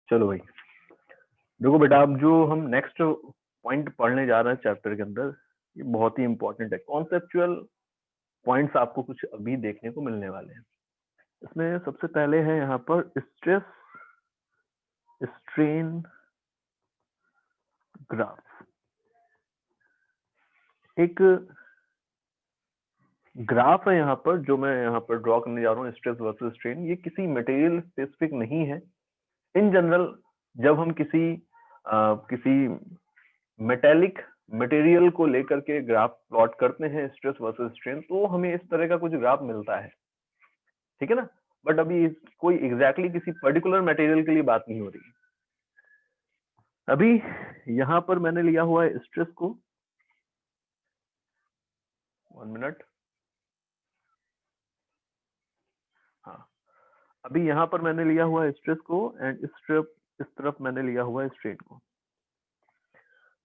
चलो भाई, देखो बेटा, अब जो हम नेक्स्ट पॉइंट पढ़ने जा रहे हैं चैप्टर के अंदर, ये बहुत ही इंपॉर्टेंट है। कॉन्सेप्चुअल पॉइंट्स आपको कुछ अभी देखने को मिलने वाले हैं। इसमें सबसे पहले है यहाँ पर स्ट्रेस स्ट्रेन ग्राफ। एक ग्राफ है यहाँ पर जो मैं यहाँ पर ड्रॉ करने जा रहा हूँ, स्ट्रेस वर्सेस स्ट्रेन। ये किसी मटेरियल स्पेसिफिक नहीं है। इन जनरल जब हम किसी मेटेलिक मटेरियल को लेकर के ग्राफ प्लॉट करते हैं, स्ट्रेस वर्सेस स्ट्रेन, तो हमें इस तरह का कुछ ग्राफ मिलता है, ठीक है ना। बट अभी कोई एग्जैक्टली किसी पर्टिकुलर मटेरियल के लिए बात नहीं हो रही। अभी यहाँ पर मैंने लिया हुआ है स्ट्रेस को, 1 मिनट। हाँ, अभी यहाँ पर मैंने लिया हुआ है स्ट्रेस को, एंड इस तरफ मैंने लिया हुआ है स्ट्रेन को।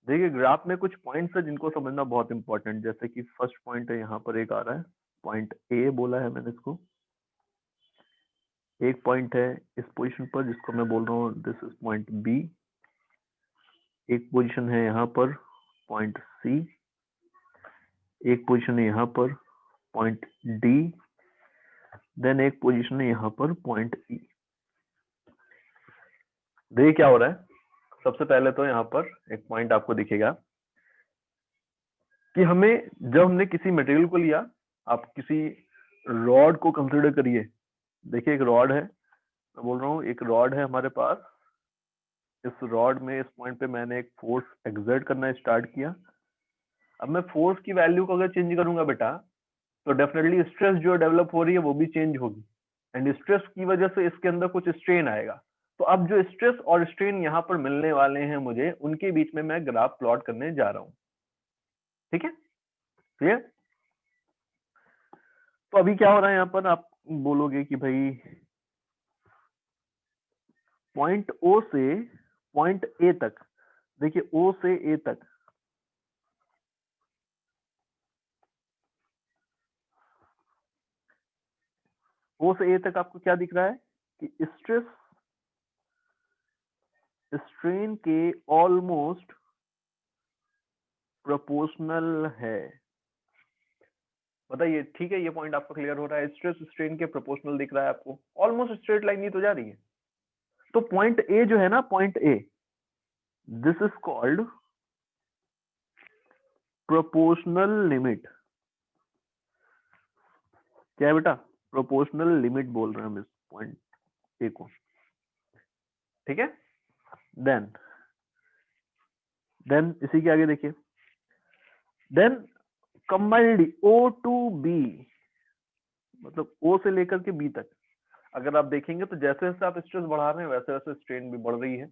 देखिए, ग्राफ में कुछ पॉइंट्स है जिनको समझना बहुत इंपॉर्टेंट। जैसे कि फर्स्ट पॉइंट है यहाँ पर, एक आ रहा है पॉइंट ए, बोला है मैंने इसको। एक पॉइंट है इस पोजीशन पर जिसको मैं बोल रहा हूँ दिस इज पॉइंट बी। एक पोजीशन है यहाँ पर पॉइंट सी। एक पोजीशन है यहाँ पर पॉइंट डी। देन एक पोजीशन है यहाँ पर पॉइंट ई। देखिए क्या हो रहा है। सबसे पहले तो यहाँ पर एक पॉइंट आपको दिखेगा कि जब हमने किसी मटेरियल को लिया, आप किसी रॉड को कंसिडर करिए। देखिए, एक रॉड है, मैं बोल रहा हूँ एक रॉड है हमारे पास। इस रॉड में इस पॉइंट पे मैंने एक फोर्स एक्सर्ट करना स्टार्ट किया। अब मैं फोर्स की वैल्यू को अगर चेंज करूंगा बेटा, तो डेफिनेटली स्ट्रेस जो डेवलप हो रही है वो भी चेंज होगी, एंड स्ट्रेस की वजह से इसके अंदर कुछ स्ट्रेन आएगा। तो अब जो स्ट्रेस और स्ट्रेन यहाँ पर मिलने वाले हैं मुझे, उनके बीच में मैं ग्राफ प्लॉट करने जा रहा हूँ। ठीक है, क्लियर। तो अभी क्या हो रहा है यहाँ पर, आप बोलोगे कि भाई पॉइंट ओ से पॉइंट ए तक, देखिए ओ से ए तक, ओ से ए तक आपको क्या दिख रहा है कि स्ट्रेस स्ट्रेन के ऑलमोस्ट प्रोपोर्शनल है। बताइए, ठीक है, ये पॉइंट आपको क्लियर हो रहा है। स्ट्रेस स्ट्रेन के प्रोपोर्शनल दिख रहा है आपको, ऑलमोस्ट स्ट्रेट लाइन ही तो जा रही है। तो पॉइंट ए जो है ना, point A, this is called proportional limit. क्या है बेटा? प्रोपोर्शनल लिमिट बोल रहे हैं हम इस पॉइंट ए को, ठीक है। देन इसी के आगे देखिए, then combined O to B, मतलब ओ से लेकर के बी तक अगर आप देखेंगे तो जैसे जैसे आप स्ट्रेस बढ़ा रहे हैं वैसे वैसे स्ट्रेन भी बढ़ रही है।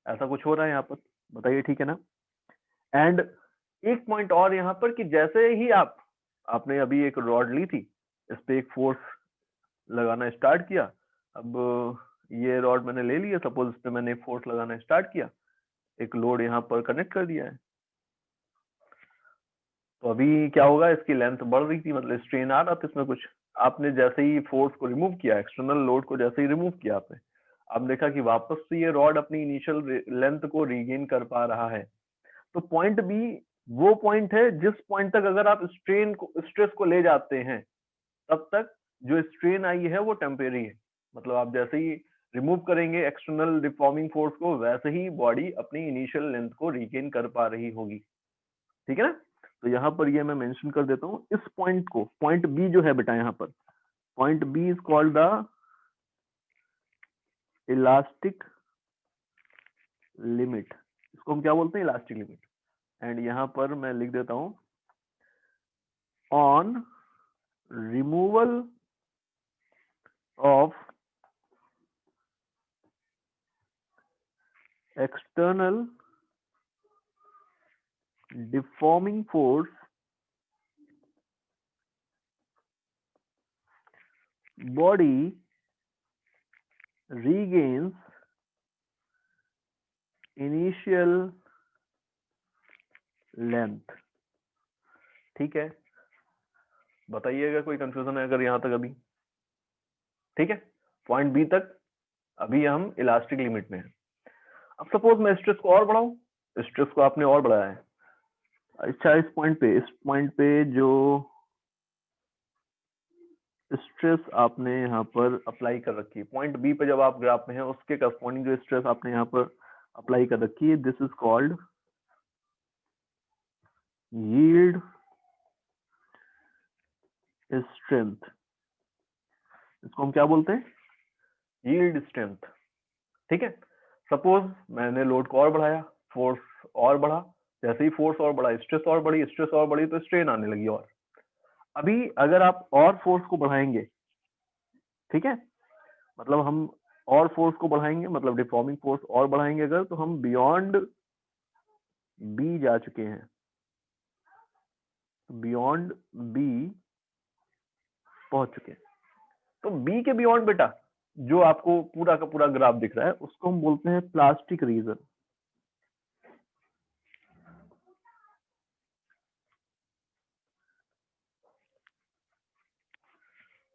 ऐसा कुछ हो रहा है यहाँ पर, बताइए, ठीक है ना। एंड एक पॉइंट और यहाँ पर कि जैसे ही आपने अभी एक रॉड ली थी, इस पे एक फोर्स लगाना स्टार्ट किया। अब ये रॉड मैंने ले लिया, सपोज इस पे मैंने एक फोर्स लगाना स्टार्ट किया, एक लोड यहाँ पर कनेक्ट कर दिया है। तो अभी क्या होगा, इसकी लेंथ बढ़ रही थी, मतलब स्ट्रेन आ रहा था इसमें कुछ। आपने जैसे ही फोर्स को रिमूव किया, एक्सटर्नल लोड को जैसे ही रिमूव किया आपने देखा कि वापस से ये रॉड अपनी इनिशियल लेंथ को रीगेन कर पा रहा है। तो पॉइंट बी वो पॉइंट है जिस पॉइंट तक अगर आप स्ट्रेस को ले जाते हैं, तब तक जो स्ट्रेन आई है वो टेम्परेरी है। मतलब आप जैसे ही रिमूव करेंगे एक्सटर्नल डिफॉर्मिंग फोर्स को, वैसे ही बॉडी अपनी इनिशियल लेंथ को रीगेन कर पा रही होगी, ठीक है ना। तो यहाँ पर ये मैं मेंशन कर देता हूँ इस पॉइंट को, पॉइंट बी जो है बेटा, यहाँ पर point B is called the elastic limit. इसको हम क्या बोलते हैं? Elastic limit. एंड यहाँ पर मैं लिख देता हूँ on removal of external deforming force, body regains initial length। ठीक है, बताइएगा कोई कंफ्यूजन है अगर यहां तक अभी? ठीक है, पॉइंट बी तक अभी हम इलास्टिक लिमिट में हैं। अब सपोज मैं स्ट्रेस को और बढ़ाऊं, स्ट्रेस को आपने और बढ़ाया है, अच्छा इस पॉइंट पे जो स्ट्रेस आपने यहाँ पर अप्लाई कर रखी है, पॉइंट बी पे जब आप ग्राफ में हैं उसके करस्पॉन्डिंग जो स्ट्रेस आपने यहाँ पर अप्लाई कर रखी है, this is called yield strength. इसको हम क्या बोलते हैं? Yield strength. ठीक है, सपोज मैंने लोड को और बढ़ाया, फोर्स और बढ़ा, जैसे ही फोर्स और बढ़ा स्ट्रेस और बढ़ी, स्ट्रेस और बढ़ी तो स्ट्रेन आने लगी। और अभी अगर आप और फोर्स को बढ़ाएंगे, ठीक है, मतलब हम और फोर्स को बढ़ाएंगे, मतलब डिफॉर्मिंग फोर्स और बढ़ाएंगे अगर, तो हम बियॉन्ड बी जा चुके हैं, बियॉन्ड बी पहुंच चुके हैं। तो बी के बियॉन्ड बेटा जो आपको पूरा का पूरा ग्राफ दिख रहा है उसको हम बोलते हैं प्लास्टिक रीजन।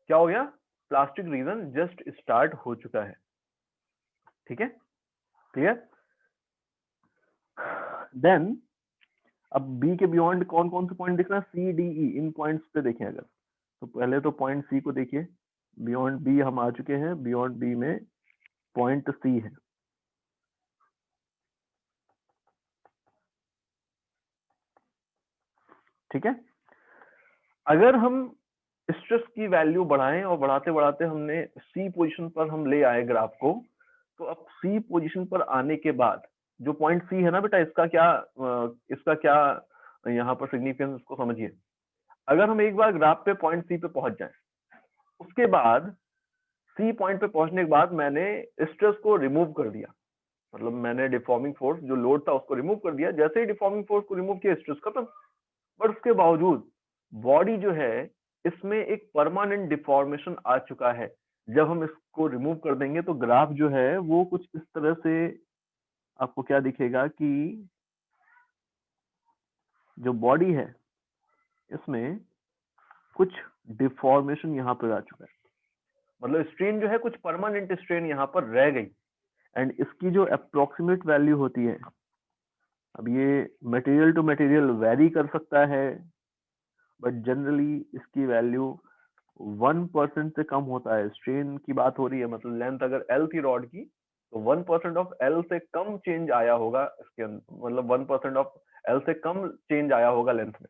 क्या हो गया? प्लास्टिक रीजन जस्ट स्टार्ट हो चुका है। ठीक है, क्लियर? देन अब बी के बियॉन्ड कौन कौन से पॉइंट दिख रहा है? सी डी ई, इन पॉइंट्स पे देखें अगर, तो पहले तो पॉइंट सी को देखिए, बियॉन्ड बी हम आ चुके हैं, बियॉन्ड बी में पॉइंट सी है। ठीक है, अगर हम स्ट्रेस की वैल्यू बढ़ाएं और बढ़ाते बढ़ाते हमने सी पोजीशन पर हम ले आए ग्राफ को, तो अब सी पोजीशन पर आने के बाद जो पॉइंट सी है ना बेटा, इसका क्या यहाँ पर सिग्निफिकेंस, इसको समझिए। अगर हम एक बार ग्राफ पे पॉइंट सी पे पहुंच जाए, उसके बाद सी पॉइंट पे पहुंचने के बाद मैंने स्ट्रेस को रिमूव कर दिया, मतलब मैंने डिफॉर्मिंग फोर्स जो लोड था उसको रिमूव कर दिया, जैसे ही डिफॉर्मिंग फोर्स को रिमूव किया स्ट्रेस खत्म। बट उसके बावजूद बॉडी जो है इसमें एक परमानेंट डिफॉर्मेशन आ चुका है। जब हम इसको रिमूव कर देंगे तो ग्राफ जो है वो कुछ इस तरह से आपको क्या दिखेगा कि जो बॉडी है इसमें कुछ डिफॉर्मेशन यहाँ पर आ चुका है, मतलब स्ट्रेन जो है कुछ परमानेंट स्ट्रेन यहाँ पर रह गई। एंड इसकी जो अप्रोक्सीमेट वैल्यू होती है, अब ये मटेरियल टू मटेरियल वेरी कर सकता है, बट जनरली इसकी वैल्यू 1% से कम होता है। स्ट्रेन की बात हो रही है, मतलब लेंथ अगर एल थी रॉड की, तो 1% ऑफ एल से कम चेंज आया होगा इसके अंदर, मतलब 1% ऑफ एल से कम चेंज आया होगा लेंथ में।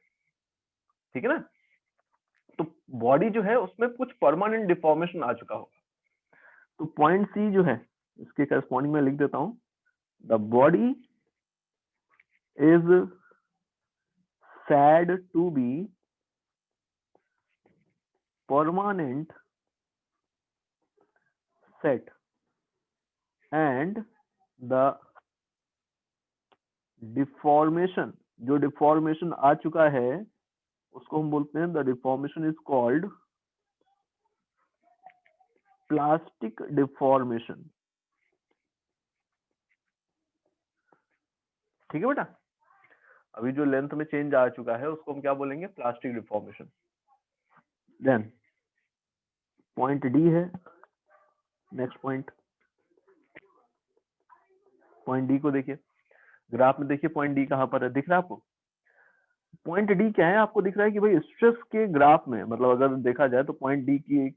ठीक है ना? तो बॉडी जो है उसमें कुछ परमानेंट डिफॉर्मेशन आ चुका होगा। तो पॉइंट सी जो है इसके करस्पॉन्डिंग में लिख देता हूं, the body is said to be permanent set and the deformation, जो डिफॉर्मेशन आ चुका है उसको हम बोलते हैं the deformation is called plastic deformation. ठीक है बेटा, अभी जो लेंथ में चेंज आ चुका है उसको हम क्या बोलेंगे? Plastic deformation. Then point D है नेक्स्ट पॉइंट, पॉइंट डी को देखिए, ग्राफ में देखिए पॉइंट डी कहां पर है, दिख रहा है आपको? पॉइंट डी क्या है? आपको दिख रहा है कि भाई स्ट्रेस के ग्राफ में, मतलब अगर देखा जाए तो पॉइंट डी की एक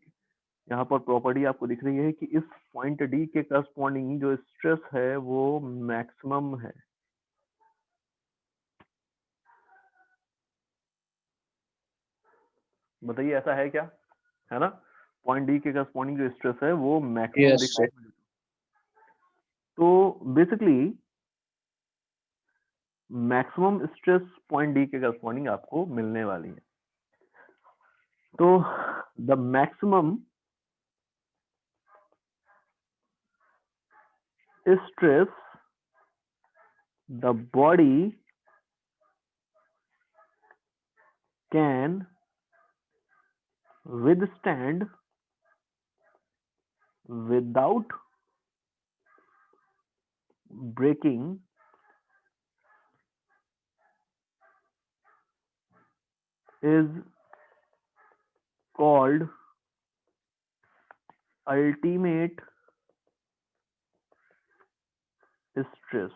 यहाँ पर प्रॉपर्टी आपको दिख रही है कि इस पॉइंट डी के करस्पॉन्डिंग जो स्ट्रेस है वो मैक्सिमम है। बताइए ऐसा है क्या? है ना? पॉइंट डी के करस्पॉन्डिंग जो स्ट्रेस है वो मैक्सिमम दिख रहा है। तो basically maximum stress point D के करस्पॉन्डिंग आपको मिलने वाली है। तो the maximum stress the body can withstand without breaking is called ultimate stress,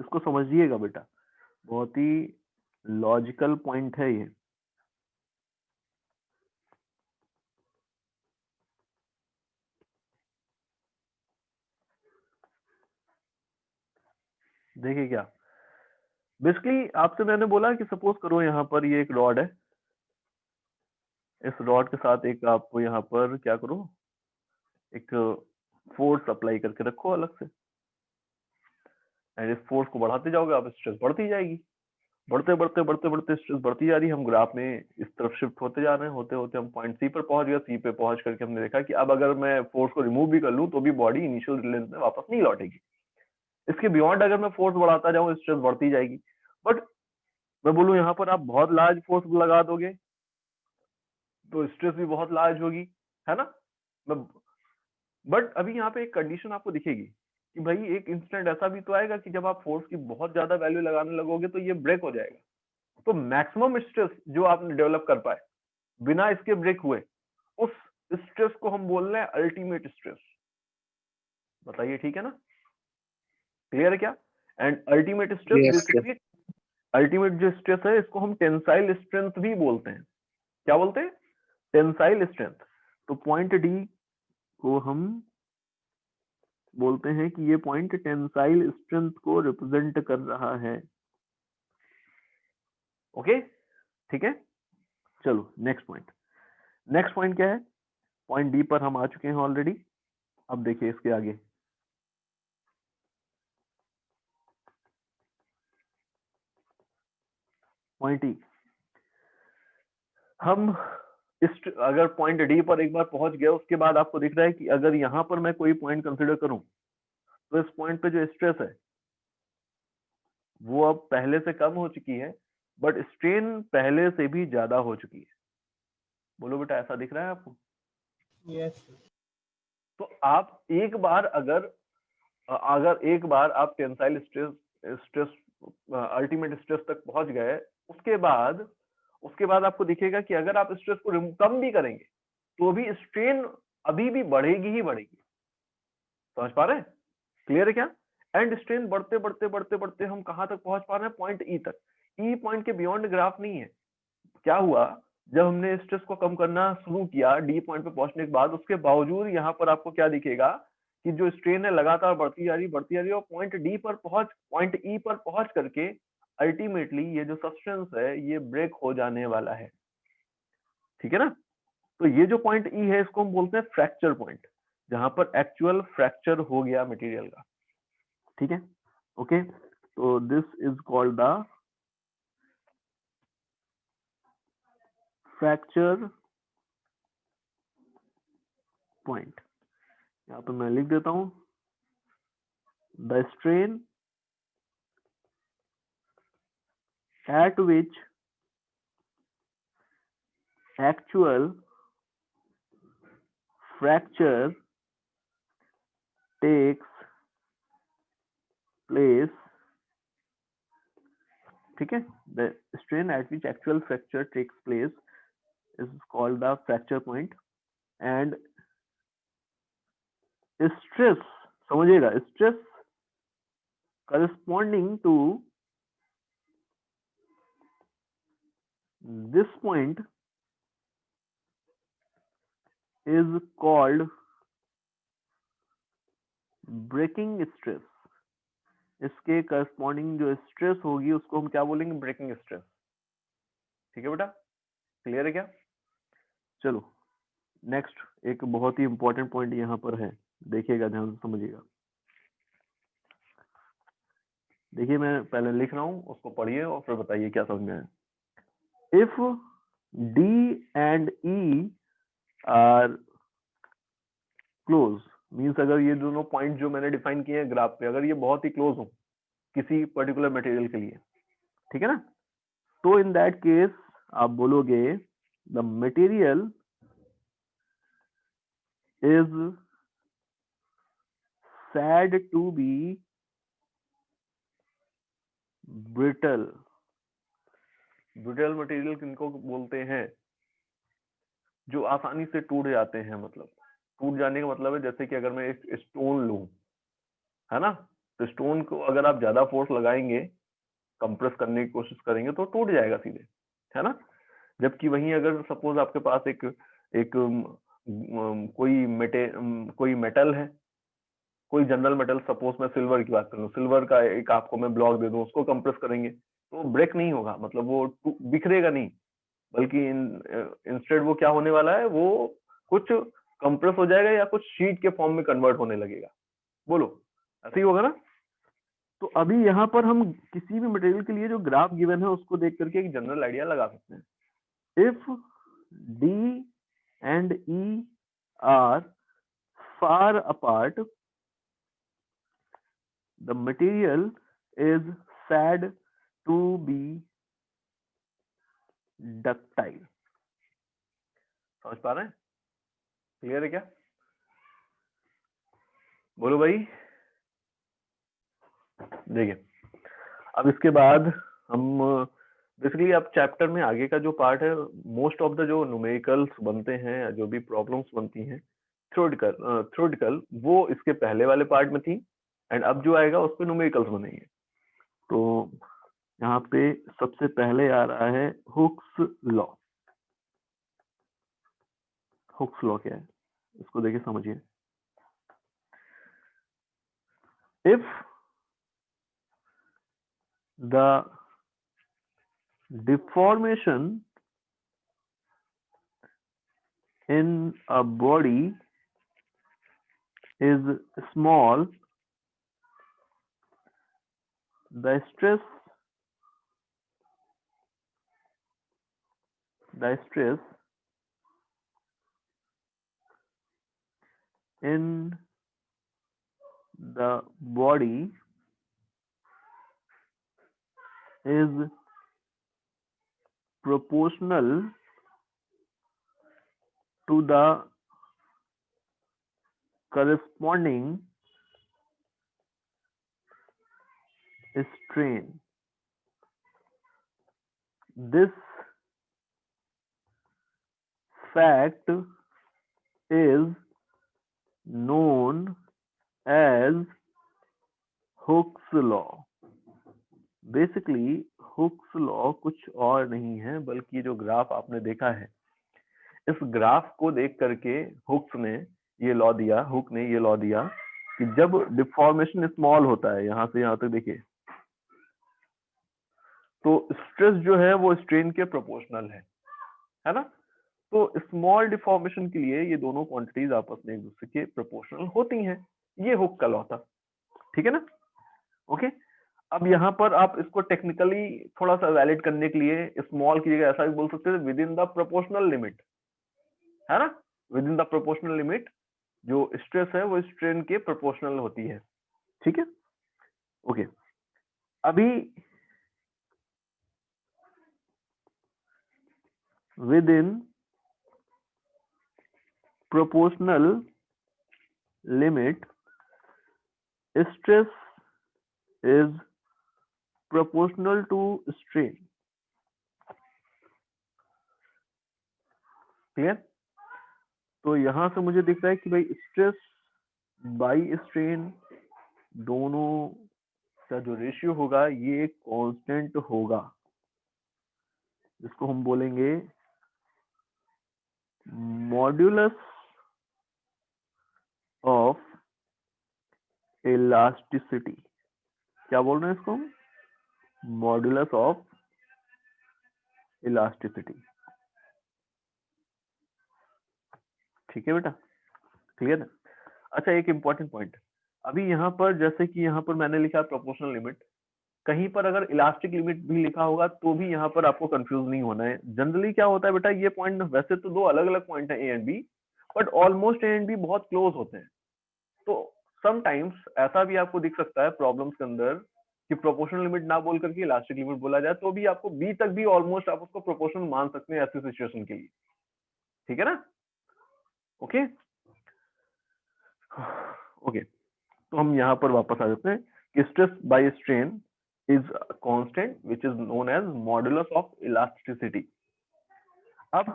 इसको समझिएगा बेटा, बहुत ही लॉजिकल पॉइंट है ये। देखिए क्या बेसिकली आपसे मैंने बोला कि सपोज करो यहाँ पर ये एक रॉड है, इस रॉड के साथ एक आपको यहाँ पर क्या करो, एक फोर्स अप्लाई करके रखो अलग से, एंड इस फोर्स को बढ़ाते जाओगे आप, स्ट्रेस बढ़ती जाएगी, बढ़ते बढ़ते बढ़ते बढ़ते स्ट्रेस बढ़ती जा रही है। हम ग्राफ में इस तरफ शिफ्ट होते जा रहे हैं, होते होते हम पॉइंट सी पर पहुंच गए। सी पे पहुंच करके हमने देखा कि अब अगर मैं फोर्स को रिमूव भी कर लूं तो भी बॉडी इनिशियल लेंथ में वापस नहीं लौटेगी। इसके बियॉन्ड अगर मैं फोर्स बढ़ाता जाऊं स्ट्रेस बढ़ती जाएगी। बट मैं बोलूं यहाँ पर आप बहुत लार्ज फोर्स लगा दोगे तो स्ट्रेस भी बहुत लार्ज होगी, है ना। बट अभी यहाँ पे एक कंडीशन आपको दिखेगी कि भाई एक इंस्टेंट ऐसा भी तो आएगा कि जब आप फोर्स की बहुत ज्यादा वैल्यू लगाने लगोगे तो ये ब्रेक हो जाएगा। तो मैक्सिमम स्ट्रेस जो आपने डेवलप कर पाए बिना इसके ब्रेक हुए, उस स्ट्रेस को हम बोल रहे हैं अल्टीमेट स्ट्रेस। बताइए ठीक है ना, क्लियर है क्या। And ultimate stress Yes, basically, ultimate जो स्ट्रेस है इसको हम टेंसाइल स्ट्रेंथ भी बोलते हैं। क्या बोलते हैं, टेंसाइल स्ट्रेंथ। तो पॉइंट डी को हम बोलते हैं कि ये पॉइंट टेंसाइल स्ट्रेंथ को रिप्रेजेंट कर रहा है। ओके ठीक है, चलो नेक्स्ट पॉइंट। नेक्स्ट पॉइंट क्या है, पॉइंट डी पर हम आ चुके हैं ऑलरेडी। अब देखिए इसके आगे, पॉइंट ई। हम इस अगर पॉइंट डी पर एक बार पहुंच गए उसके बाद आपको दिख रहा है कि अगर यहां पर मैं कोई पॉइंट कंसीडर करूं तो इस पॉइंट पे जो स्ट्रेस है वो अब पहले से कम हो चुकी है, बट स्ट्रेन पहले से भी ज्यादा हो चुकी है। बोलो बेटा ऐसा दिख रहा है आपको। yes, तो आप एक बार अगर एक बार आप टेंसाइल स्ट्रेस अल्टीमेट स्ट्रेस तक पहुंच गए, उसके बाद आपको दिखेगा कि अगर आप स्ट्रेस को कम भी करेंगे तो भी स्ट्रेन अभी भी बढ़ेगी ही बढ़ेगी। समझ पा रहे हैं, क्लियर है क्या। एंड स्ट्रेन बढ़ते बढ़ते बढ़ते बढ़ते हम कहां तक पहुंच पा रहे हैं, पॉइंट ई तक। ई पॉइंट के बियॉन्ड ग्राफ नहीं है। क्या हुआ, जब हमने स्ट्रेस को कम करना शुरू किया डी पॉइंट पे पहुंचने के बाद, उसके बावजूद यहाँ पर आपको क्या दिखेगा कि जो स्ट्रेन है लगातार बढ़ती जा रही है और पॉइंट ई पर पहुंच करके अल्टीमेटली ये जो सब्सटेंस है ये ब्रेक हो जाने वाला है। ठीक है ना। तो ये जो पॉइंट ई है इसको हम बोलते हैं फ्रैक्चर पॉइंट, जहां पर एक्चुअल फ्रैक्चर हो गया मटेरियल का। ठीक है, ओके। तो this is called the fracture point. यहाँ पे मैं लिख देता हूं, the strain at which actual fracture takes place, ठीक है, the strain at which actual fracture takes place is called the fracture point, and stress, समझिएगा, stress corresponding to this point is called breaking stress। इसके corresponding जो stress होगी उसको हम क्या बोलेंगे, ब्रेकिंग स्ट्रेस। ठीक है बेटा, क्लियर है क्या। चलो नेक्स्ट एक बहुत ही इंपॉर्टेंट पॉइंट यहाँ पर है, देखिएगा ध्यान से समझिएगा। देखिए मैं पहले लिख रहा हूँ, उसको पढ़िए और फिर बताइए क्या समझ में आया। If D and E are close, means अगर ये दोनों पॉइंट जो मैंने डिफाइन किए हैं ग्राफ पे अगर ये बहुत ही क्लोज हो किसी पर्टिकुलर मटेरियल के लिए, ठीक है ना, तो इन दैट केस आप बोलोगे the material is said to be brittle। Brittle material किनको बोलते हैं, जो आसानी से टूट जाते हैं। मतलब टूट जाने का मतलब है जैसे कि अगर मैं एक स्टोन लूं, है ना, तो स्टोन को अगर आप ज्यादा फोर्स लगाएंगे, कंप्रेस करने की कोशिश करेंगे तो टूट जाएगा सीधे, है ना। जबकि वहीं अगर सपोज आपके पास एक एक कोई मेटल है, कोई जनरल मेटल, सपोज मैं सिल्वर की बात करूं, सिल्वर का एक आपको मैं ब्लॉक दे दूं, उसको कंप्रेस करेंगे तो ब्रेक नहीं होगा, मतलब वो बिखरेगा नहीं, बल्कि इंस्टेड वो क्या होने वाला है, वो कुछ कंप्रेस हो जाएगा या कुछ शीट के फॉर्म में कन्वर्ट होने लगेगा। बोलो, ऐसे ही होगा ना। तो अभी यहाँ पर हम किसी भी मटेरियल के लिए जो ग्राफ गिवन है उसको देख करके एक जनरल आइडिया लगा सकते हैं। If D and E are far apart, the material is said to be ductile। समझ पा रहे हैं? क्लियर है क्या? बोलो भाई। देखिए, अब इसके बाद हम बेसिकली अब चैप्टर में आगे का जो पार्ट है, मोस्ट ऑफ द जो न्यूमेरिकल्स बनते हैं, जो भी प्रॉब्लम्स बनती हैं थ्योरेटिकल, वो इसके पहले वाले पार्ट में थी, एंड अब जो आएगा उस पर न्यूमेरिकल्स बनेंगे। तो यहाँ पे सबसे पहले आ रहा है हुक्स लॉ। हुक्स लॉ क्या है, इसको देखिए, समझिए। If the deformation in a body is small, the stress in the body is proportional to the corresponding strain. This fact is known as Hooke's law। Basically Hooke's law कुछ और नहीं है, बल्कि जो ग्राफ आपने देखा है, इस ग्राफ को देख करके हुक ने ये लॉ दिया कि जब डिफॉर्मेशन स्मॉल होता है, यहां से यहां तक देखिए, तो स्ट्रेस जो है वो स्ट्रेन के प्रोपोर्शनल है ना। तो स्मॉल डिफॉर्मेशन के लिए ये दोनों क्वांटिटीज आपस में एक दूसरे के प्रोपोर्शनल होती हैं। ये हुक का लॉ था, ठीक है ना। ओके, अब यहाँ पर आप इसको टेक्निकली थोड़ा सा वैलिड करने के लिए स्मॉल की जगह ऐसा भी बोल सकते हैं, with in the proportional limit, है ना। With in the proportional limit जो स्ट्रेस है वो स्ट्रेन के प्रोपोर्शनल होती है, ठीक है। ओके, अभी within proportional limit stress is proportional to strain. Clear? तो यहां से मुझे दिख रहा है कि भाई स्ट्रेस बाई स्ट्रेन दोनों का जो रेशियो होगा ये कांस्टेंट होगा, जिसको हम बोलेंगे मॉड्यूलस ऑफ इलास्टिसिटी। क्या बोल रहे हैं इसको हम? Modulus of elasticity. ठीक है बेटा, क्लियर है? अच्छा, एक इंपॉर्टेंट पॉइंट, अभी यहाँ पर जैसे कि यहाँ पर मैंने लिखा प्रोपोर्शनल लिमिट, कहीं पर अगर इलास्टिक लिमिट भी लिखा होगा तो भी यहाँ पर आपको कंफ्यूज नहीं होना है। जनरली क्या होता है बेटा, ये पॉइंट वैसे तो दो अलग अलग पॉइंट है A and B, but almost A and B बहुत क्लोज होते हैं। तो समटाइम्स ऐसा भी आपको दिख सकता है प्रॉब्लम्स के अंदर कि प्रोपोर्शनल लिमिट ना बोल करके इलास्टिक लिमिट बोला जाए, तो भी आपको बी तक भी ऑलमोस्ट आप उसको प्रोपोर्शनल मान सकते हैं ऐसी सिचुएशन के लिए, ठीक है ना। ओके ओके, तो हम यहाँ पर वापस आ जाते हैं कि stress by strain is constant which is known as modulus of elasticity. अब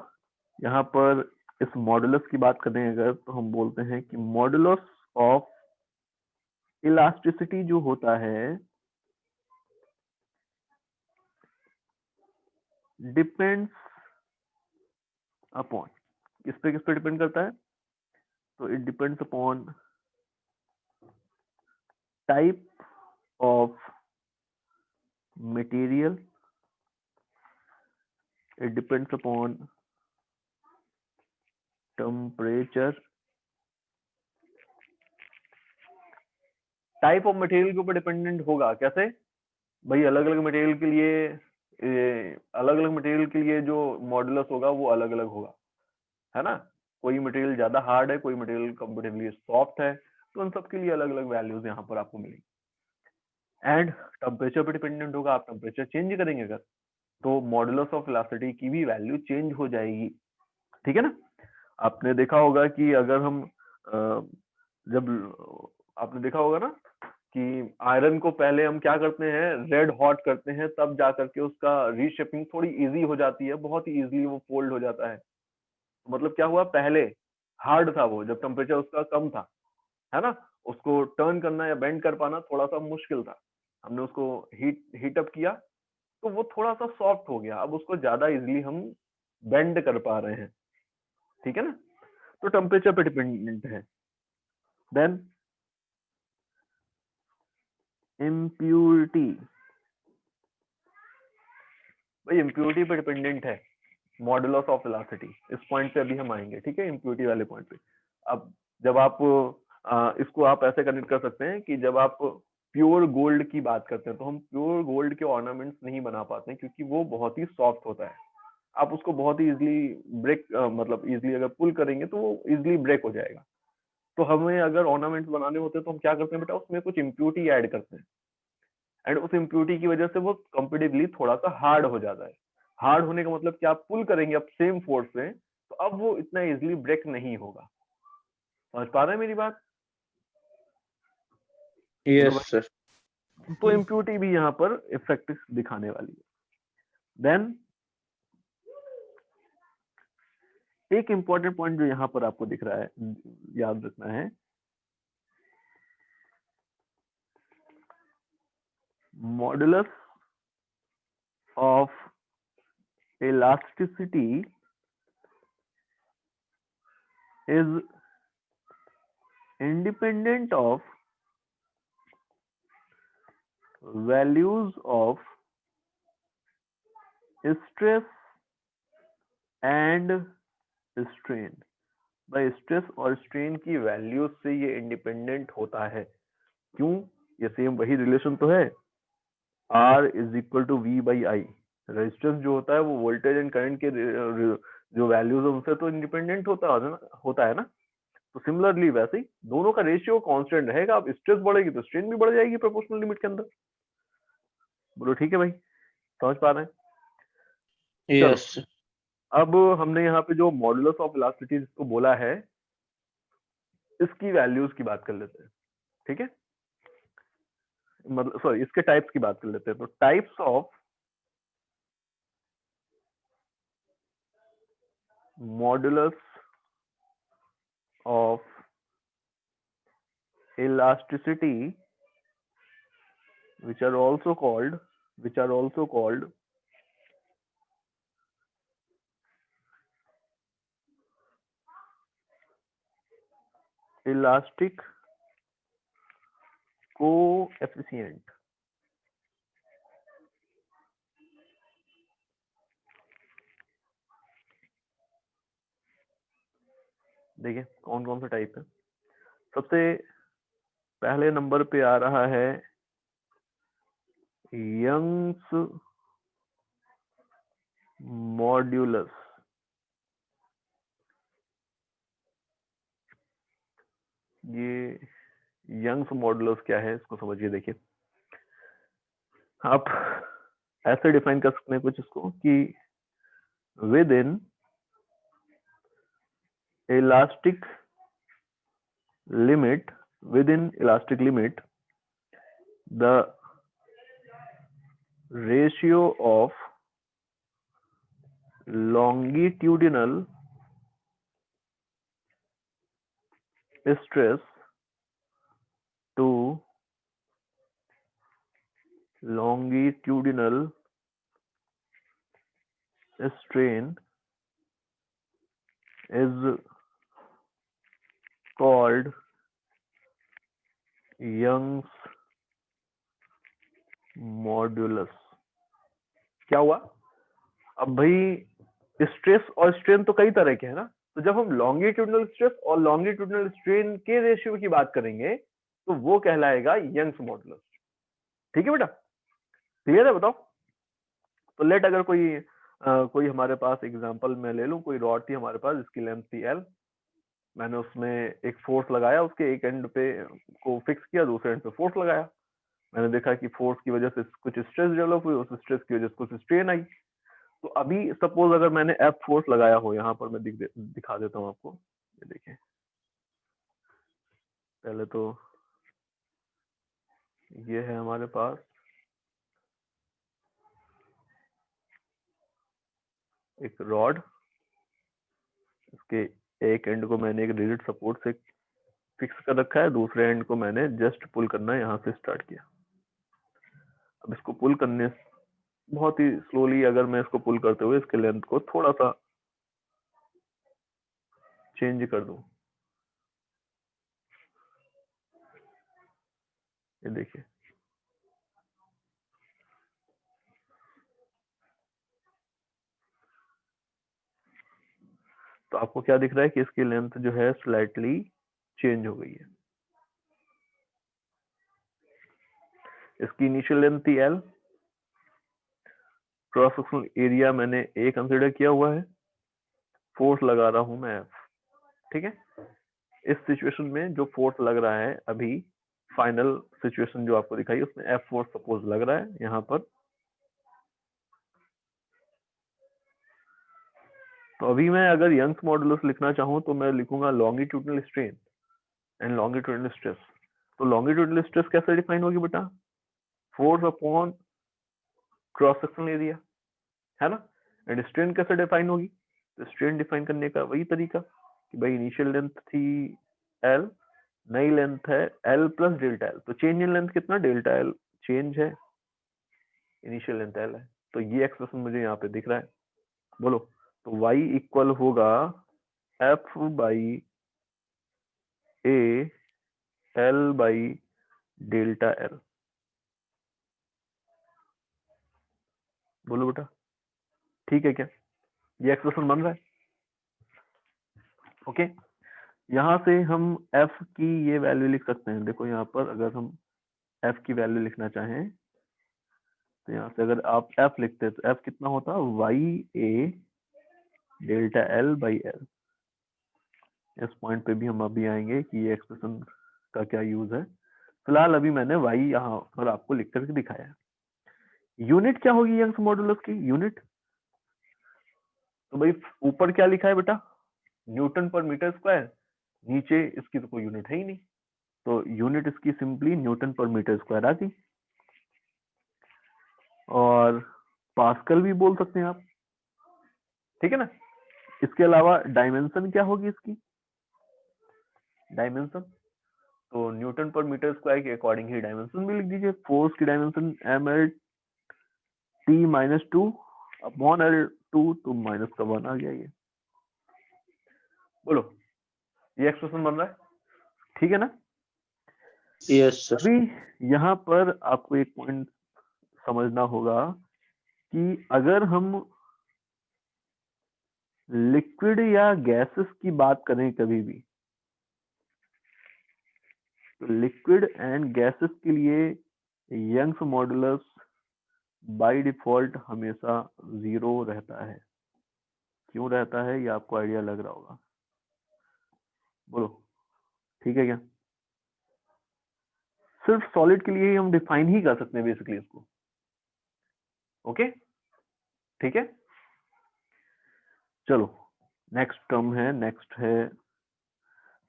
यहाँ पर इस मॉडुलस की बात करें अगर, तो हम बोलते हैं कि मॉडुलस ऑफ इलास्टिसिटी जो होता है डिपेंड्स अपॉन, किस पे डिपेंड करता है? तो it depends upon type of material, it depends upon temperature. Type of material के ऊपर डिपेंडेंट होगा कैसे भाई? अलग अलग मटेरियल के लिए अलग अलग मटेरियल के लिए जो मॉडुलस होगा वो अलग अलग होगा, है ना? कोई मटेरियल ज्यादा हार्ड है, कोई मटेरियल कंपेरेटिवली सॉफ्ट है, तो उन सब के लिए अलग अलग वैल्यूज यहाँ पर आपको मिलेंगी। एंड टेम्परेचर पे डिपेंडेंट होगा, आप टेम्परेचर चेंज करेंगे अगर, तो मॉडुलस ऑफ इलास्टिसिटी की भी वैल्यू चेंज हो जाएगी, ठीक है ना? आपने देखा होगा कि अगर हम जब आपने देखा होगा ना कि आयरन को पहले हम क्या करते हैं, रेड हॉट करते हैं, तब जा करके उसका रीशेपिंग थोड़ी इजी हो जाती है, बहुत ही इजीली वो फोल्ड हो जाता है। मतलब क्या हुआ, पहले हार्ड था वो, जब टेम्परेचर उसका कम था, है ना? उसको टर्न करना या बेंड कर पाना थोड़ा सा मुश्किल था। हमने उसको हीट अप किया तो वो थोड़ा सा सॉफ्ट हो गया, अब उसको ज्यादा इजीली हम बेंड कर पा रहे हैं, ठीक है ना? तो टेम्परेचर पे डिपेंडेंट है। देन इम्प्यूरिटी, भाई इम्प्यूरिटी पे डिपेंडेंट है मॉडुलस ऑफ वेलोसिटी। इस पॉइंट पे अभी हम आएंगे, ठीक है, इम्प्यूरिटी वाले पॉइंट पे। अब जब आप इसको आप ऐसे कनेक्ट कर सकते हैं कि जब आप प्योर गोल्ड की बात करते हैं तो हम प्योर गोल्ड के ऑर्नामेंट्स नहीं बना पाते हैं क्योंकि वो बहुत ही सॉफ्ट होता है। आप उसको बहुत ही इजिली ब्रेक मतलब इजिली अगर पुल करेंगे तो वो इजिली ब्रेक हो जाएगा। तो हमें अगर ऑर्नामेंट्स बनाने होते हैं तो हम क्या करते हैं बेटा, उसमें कुछ इम्प्यूरिटी ऐड करते हैं, एंड उस इम्प्यूरिटी की वजह से वो कंपेरेटिवली थोड़ा सा हार्ड हो जाता है। हार्ड होने का मतलब कि आप पुल करेंगे अब सेम फोर्स से, तो अब वो इतना इजिली ब्रेक नहीं होगा। समझ पा रहे हैं मेरी बात? Yes sir. तो इम्प्यूरिटी भी यहाँ पर इफेक्ट दिखाने वाली है। देन एक इंपॉर्टेंट पॉइंट जो यहाँ पर आपको दिख रहा है, याद रखना है, modulus of elasticity is independent of values of stress and strain। भाई स्ट्रेस और स्ट्रेन की वैल्यूज से ये इंडिपेंडेंट होता है। क्यों? ये सेम वही रिलेशन तो है, R is equal to V by I. Resistance जो होता है वो वोल्टेज एंड करंट के जो वैल्यूज है उनसे तो इंडिपेंडेंट होता है ना। तो सिमिलरली वैसे ही दोनों का रेशियो कांस्टेंट रहेगा। अब स्ट्रेस बढ़ेगी तो स्ट्रेन भी बढ़ जाएगी प्रोपोर्शनल लिमिट के अंदर। बोलो ठीक है भाई, समझ पा रहे हैं? चलो, यस अब हमने यहाँ पे जो मॉडुलस ऑफ इलास्टिसिटी जिसको बोला है, इसकी वैल्यूज की बात कर लेते हैं, ठीक है? मतलब सॉरी, इसके टाइप्स की बात कर लेते हैं। तो types of modulus of elasticity which are also called elastic coefficient। देखिए कौन कौन सा टाइप है। सबसे पहले नंबर पे आ रहा है यंग्स मॉड्यूलस। ये यंग्स मॉडुलस क्या है इसको समझिए। देखिए आप ऐसे डिफाइन कर सकते हैं कुछ इसको कि with in elastic limit, the ratio of longitudinal stress to longitudinal strain is called Young's modulus। क्या हुआ? अब भाई स्ट्रेस और स्ट्रेन तो कई तरह के हैं ना, तो जब हम लॉन्गिट्यूडनल स्ट्रेस और लॉन्गिट्यूडनल स्ट्रेन के रेशियो की बात करेंगे तो वो कहलाएगा यंग्स मॉडुलस। ठीक है बेटा, क्लियर है? बताओ। तो लेट अगर कोई हमारे पास एग्जांपल मैं ले लूं, कोई रॉड थी हमारे पास जिसकी लेंथ थी L, मैंने उसमें एक फोर्स लगाया, उसके एक एंड पे को फिक्स किया, दूसरे एंड पे फोर्स लगाया, मैंने देखा कि फोर्स की वजह से कुछ स्ट्रेस डेवलप हुई, उस स्ट्रेस की वजह से कुछ स्ट्रेन आई। तो अभी सपोज अगर मैंने F फोर्स लगाया हो, यहाँ पर मैं दिखा देता हूँ आपको, ये देखिए। पहले तो ये है हमारे पास एक रॉड, इसके एक एंड को मैंने एक रिजिड सपोर्ट से फिक्स कर रखा है, दूसरे एंड को मैंने जस्ट पुल करना यहाँ से स्टार्ट किया। अब इसको पुल करने बहुत ही स्लोली, अगर मैं इसको पुल करते हुए इसके लेंथ को थोड़ा सा चेंज कर दूं, ये देखिए, तो आपको क्या दिख रहा है कि इसकी लेंथ जो है स्लाइटली चेंज हो गई है। इसकी इनिशियल लेंथ थी L, क्रॉस सेक्शनल एरिया मैंने A कंसिडर किया हुआ है, फोर्स लगा रहा हूं मैं F। ठीक है, इस सिचुएशन में जो फोर्स लग रहा है, अभी फाइनल सिचुएशन जो आपको दिखाई उसमें F फोर्स सपोज लग रहा है यहाँ पर। तो अभी मैं अगर यंग्स मॉडुलस लिखना चाहूँ तो मैं लिखूंगा longitudinal strain and longitudinal stress. तो लॉन्गिट्यूडनल स्ट्रेस कैसे डिफाइन होगी बेटा? Force upon cross sectional area, है ना। एंड स्ट्रेन कैसे डिफाइन होगी? तो स्ट्रेन डिफाइन करने का वही तरीका कि भाई इनिशियल लेंथ थी L, नई लेंथ है L प्लस डेल्टा L, तो चेंज इन लेंथ कितना? डेल्टा L चेंज है, इनिशियल लेंथ L है, तो ये एक्सप्रेशन मुझे यहाँ पे दिख रहा है। बोलो, तो y इक्वल होगा F by A L by delta L। बोलो बेटा, ठीक है क्या? ये एक्सप्रेशन बन रहा है? ओके, यहाँ से हम F की ये वैल्यू लिख सकते हैं। देखो यहाँ पर अगर हम F की वैल्यू लिखना चाहें तो यहाँ से अगर आप F लिखते हैं तो F कितना होता? y A delta L by L। इस पॉइंट पे भी हम अभी आएंगे कि ये एक्सप्रेशन का क्या यूज है। फिलहाल अभी मैंने y यहाँ पर आपको लिख करके दिखाया है। यूनिट क्या होगी यंग्स मॉडुलस की? यूनिट तो भाई ऊपर क्या लिखा है बेटा? न्यूटन पर मीटर स्क्वायर, नीचे इसकी तो कोई यूनिट है ही नहीं, तो यूनिट इसकी सिंपली न्यूटन पर मीटर स्क्वायर आ गई। और पास्कल भी बोल सकते हैं आप, ठीक है ना। इसके अलावा डायमेंशन क्या होगी इसकी? डायमेंशन तो न्यूटन पर मीटर स्क्वायर के अकॉर्डिंग ही डायमेंशन भी लिख दीजिए। फोर्स की डायमेंशन mL/t-2 अपॉन L2 तो माइनस का 1 आ गया ये। बोलो, ये एक्सप्रेशन बन रहा है? ठीक है ना? Yes sir. अभी यहाँ पर आपको एक पॉइंट समझना होगा कि अगर हम लिक्विड या गैसेस की बात करें कभी भी, तो लिक्विड एंड गैसेस के लिए यंग्स मॉडुलस बाय डिफॉल्ट हमेशा 0 रहता है। क्यों रहता है ये आपको आइडिया लग रहा होगा। बोलो, ठीक है क्या? सिर्फ सॉलिड के लिए ही हम डिफाइन ही कर सकते हैं बेसिकली इसको। ओके, ठीक है। चलो नेक्स्ट टर्म है, नेक्स्ट है,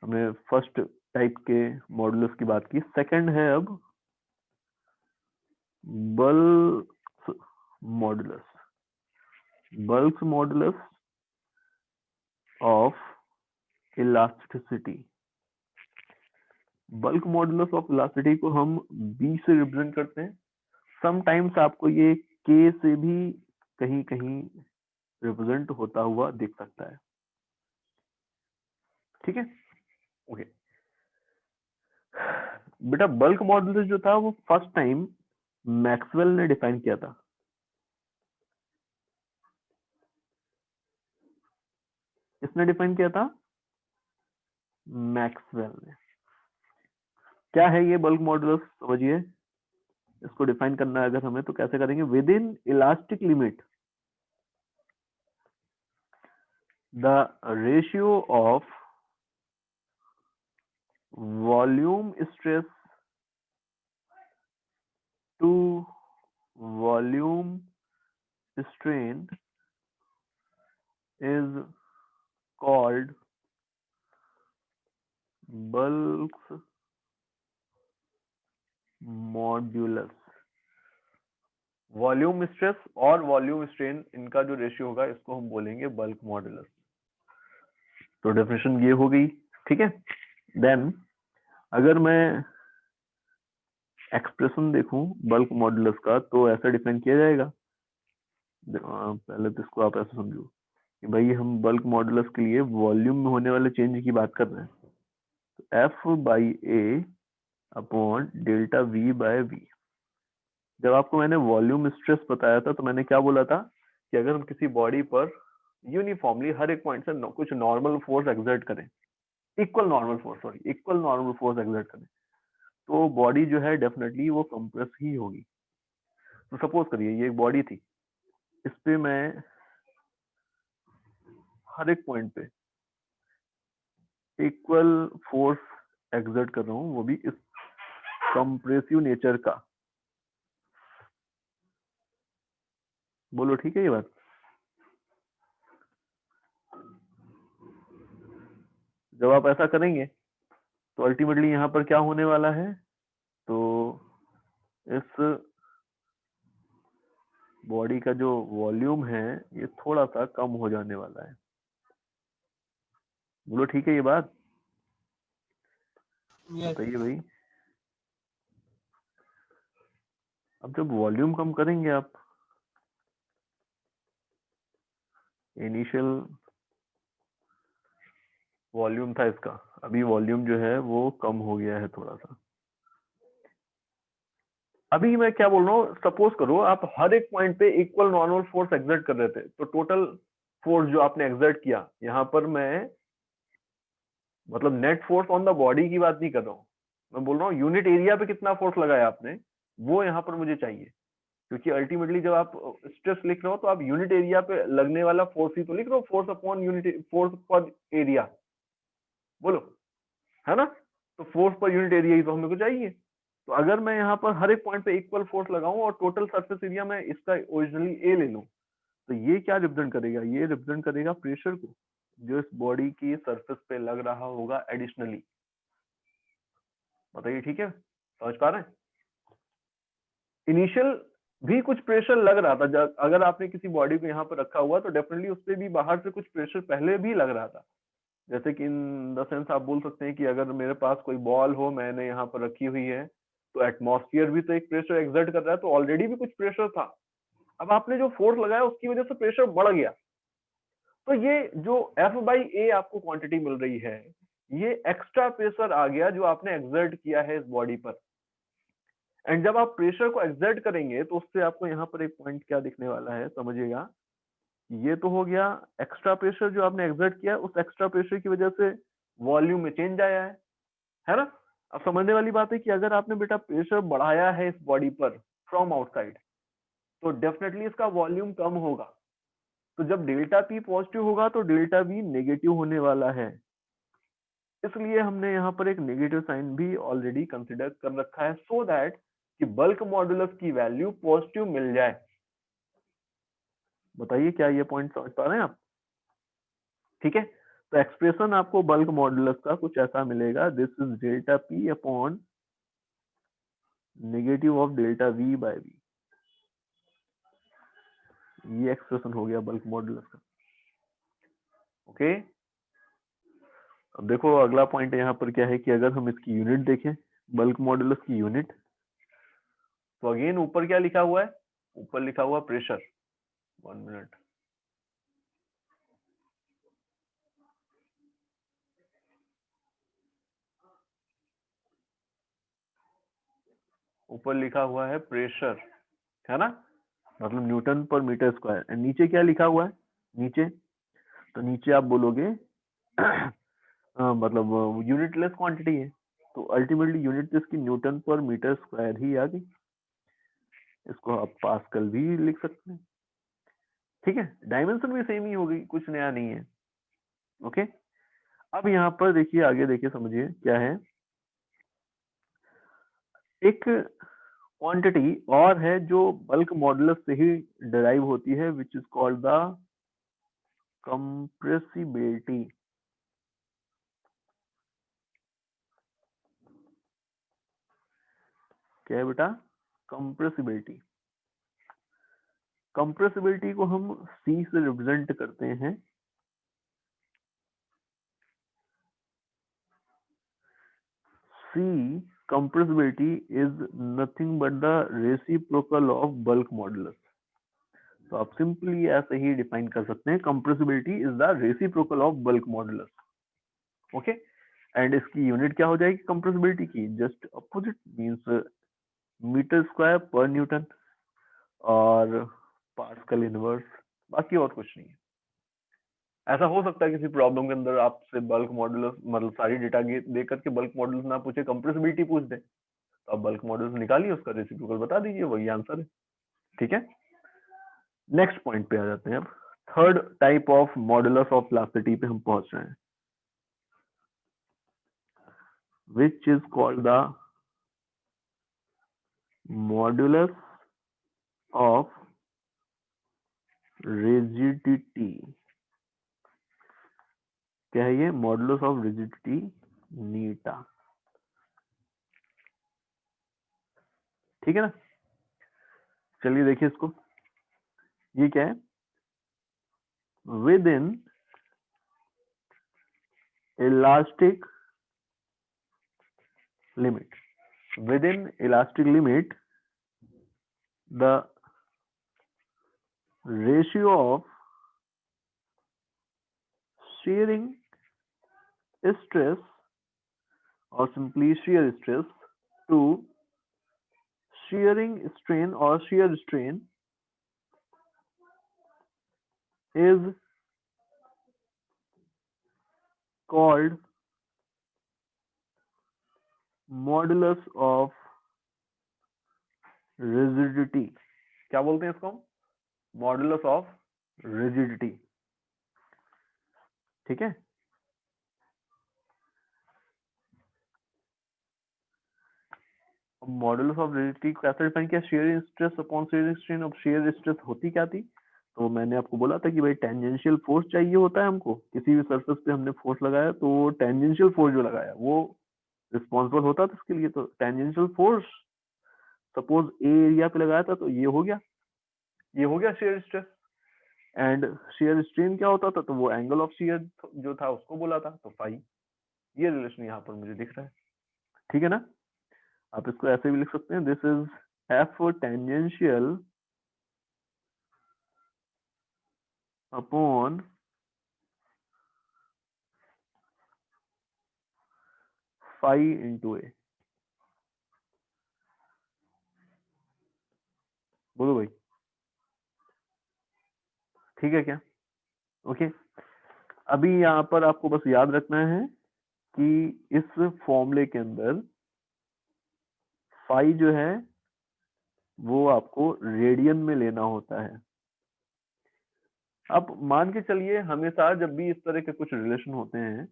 हमने फर्स्ट टाइप के मॉडुलस की बात की, सेकंड है अब bulk modulus. Bulk modulus of elasticity. Bulk modulus of elasticity को हम B से रिप्रेजेंट करते हैं। समटाइम्स आपको ये के से भी कहीं कहीं रिप्रेजेंट होता हुआ दिख सकता है, ठीक है। ओके बेटा, बल्क मॉडुलस जो था वो फर्स्ट टाइम मैक्सवेल ने डिफाइन किया था। किसने डिफाइन किया था? मैक्सवेल ने। क्या है ये बल्क मॉडुलस, समझिए। इसको डिफाइन करना है अगर हमें तो कैसे करेंगे? Within elastic limit the ratio of volume stress to volume strain is called bulk modulus। Volume stress और वॉल्यूम स्ट्रेन, इनका जो रेशियो होगा इसको हम बोलेंगे बल्क मॉडुलस। तो डेफिनेशन ये हो गई, ठीक है। देन अगर मैं एक्सप्रेशन देखूं बल्क मॉडुलस का तो ऐसा डिफाइन किया जाएगा। पहले तो इसको आप ऐसा समझो कि भाई हम बल्क मॉडुलस के लिए वॉल्यूम में होने वाले चेंज की बात कर रहे हैं, तो F by A upon delta V by V. जब आपको मैंने वॉल्यूम स्ट्रेस बताया था तो मैंने क्या बोला था कि अगर हम किसी बॉडी पर यूनिफॉर्मली हर एक पॉइंट से कुछ नॉर्मल फोर्स एक्सर्ट करें, इक्वल नॉर्मल फोर्स एक्सर्ट करें, तो बॉडी जो है डेफिनेटली वो कंप्रेस ही होगी। तो सपोज करिए ये एक बॉडी थी, इस पे मैं हर एक पॉइंट पे इक्वल फोर्स एक्सर्ट कर रहा हूँ, वो भी इस कंप्रेसिव नेचर का। बोलो ठीक है ये बात? जब आप ऐसा करेंगे तो अल्टीमेटली यहाँ पर क्या होने वाला है? तो इस बॉडी का जो वॉल्यूम है ये थोड़ा सा कम हो जाने वाला है। बोलो ठीक है ये बात? बताइए भाई। अब जब वॉल्यूम कम करेंगे आप, इनिशियल वॉल्यूम था इसका, अभी वॉल्यूम जो है वो कम हो गया है थोड़ा सा। अभी मैं क्या बोल रहा हूँ, सपोज करो आप हर एक पॉइंट पे इक्वल नॉर्मल फोर्स एक्सर्ट कर रहे थे, तो टोटल फोर्स जो आपने एक्सर्ट किया, यहाँ पर मैं मतलब net force on the body की बात नहीं कर रहा हूँ, मैं बोल रहा हूँ यूनिट एरिया पे कितना फोर्स लगाया आपने, वो यहाँ पर मुझे चाहिए। क्योंकि अल्टीमेटली जब आप स्ट्रेस लिख रहे हो तो आप यूनिट एरिया पे लगने वाला फोर्स ही तो लिख रहे हो, फोर्स अपॉन यूनिट, फोर्स पर एरिया, बोलो, है ना? तो फोर्स पर यूनिट एरिया ही तो हमें को चाहिए। तो अगर मैं यहाँ पर हर एक पॉइंट पे इक्वल फोर्स लगाऊं और टोटल सरफेस एरिया में इसका ओरिजिनली ए ले लूं, तो ये क्या रिप्रेजेंट करेगा? ये रिप्रेजेंट करेगा प्रेशर को जो इस बॉडी की सरफेस पे लग रहा होगा एडिशनली। बताइए ठीक है, समझ पा रहे हैं? इनिशियल भी कुछ प्रेशर लग रहा था, अगर आपने किसी बॉडी को यहाँ पर रखा हुआ तो डेफिनेटली उस पर भी बाहर से कुछ प्रेशर पहले भी लग रहा था। जैसे कि इन द सेंस आप बोल सकते हैं कि अगर मेरे पास कोई बॉल हो, मैंने यहाँ पर रखी हुई है, तो एटमॉस्फेयर भी तो एक प्रेशर एक्सर्ट कर रहा है, तो ऑलरेडी भी कुछ प्रेशर था। अब आपने जो फोर्स लगाया उसकी वजह से प्रेशर बढ़ गया। तो ये जो F बाई ए आपको क्वांटिटी मिल रही है, ये एक्स्ट्रा प्रेशर आ गया जो आपने एक्सर्ट किया है इस बॉडी पर। एंड जब आप प्रेशर को एक्सर्ट करेंगे तो उससे आपको यहाँ पर एक पॉइंट क्या दिखने वाला है, समझिएगा। ये तो हो गया एक्स्ट्रा प्रेशर जो आपने एक्सर्ट किया, उस एक्स्ट्रा प्रेशर की वजह से वॉल्यूम में चेंज आया है ना? अब समझने वाली बात है कि अगर आपने बेटा प्रेशर बढ़ाया है इस बॉडी पर फ्रॉम आउटसाइड, तो डेफिनेटली इसका वॉल्यूम कम होगा। तो जब डेल्टा पी पॉजिटिव होगा तो डेल्टा वी नेगेटिव होने वाला है। इसलिए हमने यहाँ पर एक नेगेटिव साइन भी ऑलरेडी कंसिडर कर रखा है, सो दैट कि बल्क मॉडुलस की वैल्यू पॉजिटिव मिल जाए। बताइए क्या ये पॉइंट समझ पा रहे हैं आप? ठीक है, तो एक्सप्रेशन आपको बल्क मॉडुलस का कुछ ऐसा मिलेगा, this is delta P upon negative of delta V by V. ये एक्सप्रेशन हो गया बल्क मॉडुलस का। ओके, अब देखो अगला पॉइंट यहाँ पर क्या है कि अगर हम इसकी यूनिट देखें, बल्क मॉडुलस की यूनिट, तो अगेन ऊपर क्या लिखा हुआ है, ऊपर लिखा हुआ प्रेशर। 1 मिनट, ऊपर लिखा हुआ है प्रेशर, है ना, मतलब न्यूटन पर मीटर स्क्वायर। एंड नीचे क्या लिखा हुआ है, नीचे, तो नीचे आप बोलोगे मतलब यूनिटलेस क्वांटिटी है, तो अल्टीमेटली यूनिट इसकी न्यूटन पर मीटर स्क्वायर ही आ गई। इसको आप पास्कल भी लिख सकते हैं, ठीक है, डायमेंशन भी सेम ही होगी, कुछ नया नहीं है। ओके, अब यहाँ पर देखिए, आगे देखिए, समझिए क्या है। एक क्वांटिटी और है जो बल्क मॉडुलस से ही डिराइव होती है, which is called the compressibility. क्या है बेटा, कंप्रेसिबिलिटी। कंप्रेसिबिलिटी को हम C से रिप्रेजेंट करते हैं। C, compressibility is nothing but the reciprocal of bulk modulus। तो आप सिंपली ऐसे ही डिफाइन कर सकते हैं, compressibility is the reciprocal of bulk modulus। Okay, and इसकी यूनिट क्या हो जाएगी compressibility की, just opposite, means metre square पर न्यूटन और पास्कल इनवर्स, बाकी और कुछ नहीं है। ऐसा हो सकता है किसी प्रॉब्लम के अंदर आपसे बल्क मॉडुलस, मतलब सारी डेटा दे करके बल्क मॉडुलस ना पूछे, कंप्रेसिबिलिटी पूछ दे, तो आप बल्क मॉडुलस निकालिए, उसका रेसिप्रोकल बता दीजिए, वही आंसर है। ठीक है, नेक्स्ट पॉइंट पे आ जाते हैं। अब third type of modulus of plasticity पे हम पहुंच रहे हैं, which is called the modulus of rigidity. क्या है ये, मॉडुलस ऑफ रिजिडिटी, नीटा। ठीक है ना, चलिए देखिए इसको, ये क्या है, with in elastic limit, within elastic limit, the ratio of shearing stress or simply shear stress to shearing strain or shear strain is called modulus of rigidity। क्या बोलते हैं इसको, मॉडुलस ऑफ रिजिडिटी। ठीक है, मॉडुलस ऑफ रिजिडिटी को कैसे define किया, shear stress upon shear strain। अब shear stress होती क्या थी, तो मैंने आपको बोला था कि भाई टेंजेंशियल फोर्स चाहिए होता है हमको, किसी भी सरफेस पे हमने फोर्स लगाया तो टेंजेंशियल फोर्स जो लगाया वो रिस्पॉन्सिबल होता था इसके लिए। तो टेंजेंशियल फोर्स सपोज ए एरिया पे लगाया था, तो ये हो गया, ये हो गया shear stress. And shear strain क्या होता था, तो वो एंगल ऑफ शेयर जो था उसको बोला था, तो फाई। ये रिलेशन यहाँ पर मुझे दिख रहा है। ठीक है ना, आप इसको ऐसे भी लिख सकते हैं, this is F tangential upon phi into a. बोलो भाई, ठीक है क्या, ओके। अभी यहाँ पर आपको बस याद रखना है कि इस फॉर्मूले के अंदर फाई जो है वो आपको रेडियन में लेना होता है। अब मान के चलिए, हमेशा जब भी इस तरह के कुछ रिलेशन होते हैं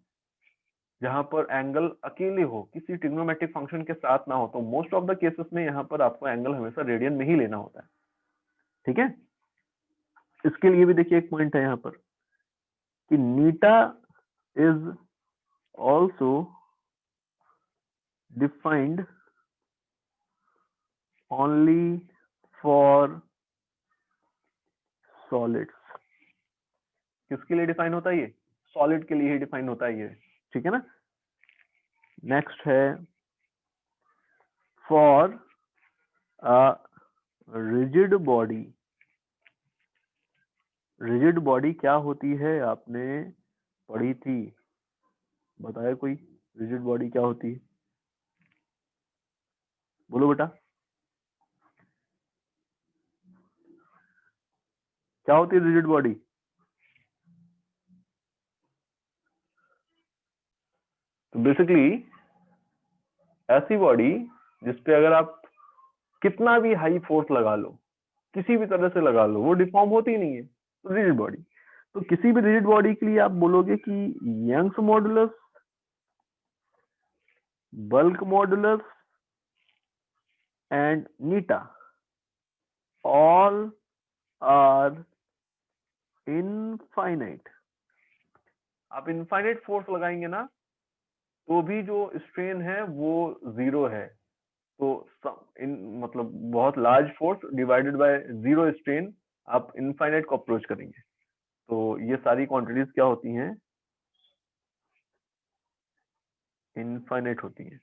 जहां पर एंगल अकेले हो, किसी ट्रिग्नोमेट्रिक फंक्शन के साथ ना हो, तो मोस्ट ऑफ द केसेस में यहाँ पर आपको एंगल हमेशा रेडियन में ही लेना होता है। ठीक है, इसके लिए भी देखिए एक पॉइंट है यहाँ पर कि नीटा is also defined only for solids. किसके लिए डिफाइन होता है ये, सॉलिड के लिए ही डिफाइन होता है ये। ठीक है ना, नेक्स्ट है फॉर रिजिड बॉडी क्या होती है, आपने पढ़ी थी, बताया कोई? रिजिड बॉडी क्या होती है, बोलो बेटा, क्या होती है रिजिड बॉडी? तो बेसिकली ऐसी बॉडी जिसपे अगर आप कितना भी हाई फोर्स लगा लो, किसी भी तरह से लगा लो, वो डिफॉर्म होती नहीं है, तो रिजिड बॉडी। तो किसी भी रिजिड बॉडी के लिए आप बोलोगे कि Young's modulus, bulk modulus and eta all are infinite. आप इनफाइनाइट फोर्स लगाएंगे ना, तो भी जो स्ट्रेन है वो 0 है। तो मतलब बहुत large force divided by 0 strain, आप इनफाइनाइट को अप्रोच करेंगे। तो ये सारी क्वांटिटीज क्या होती हैं? इनफाइनाइट होती हैं।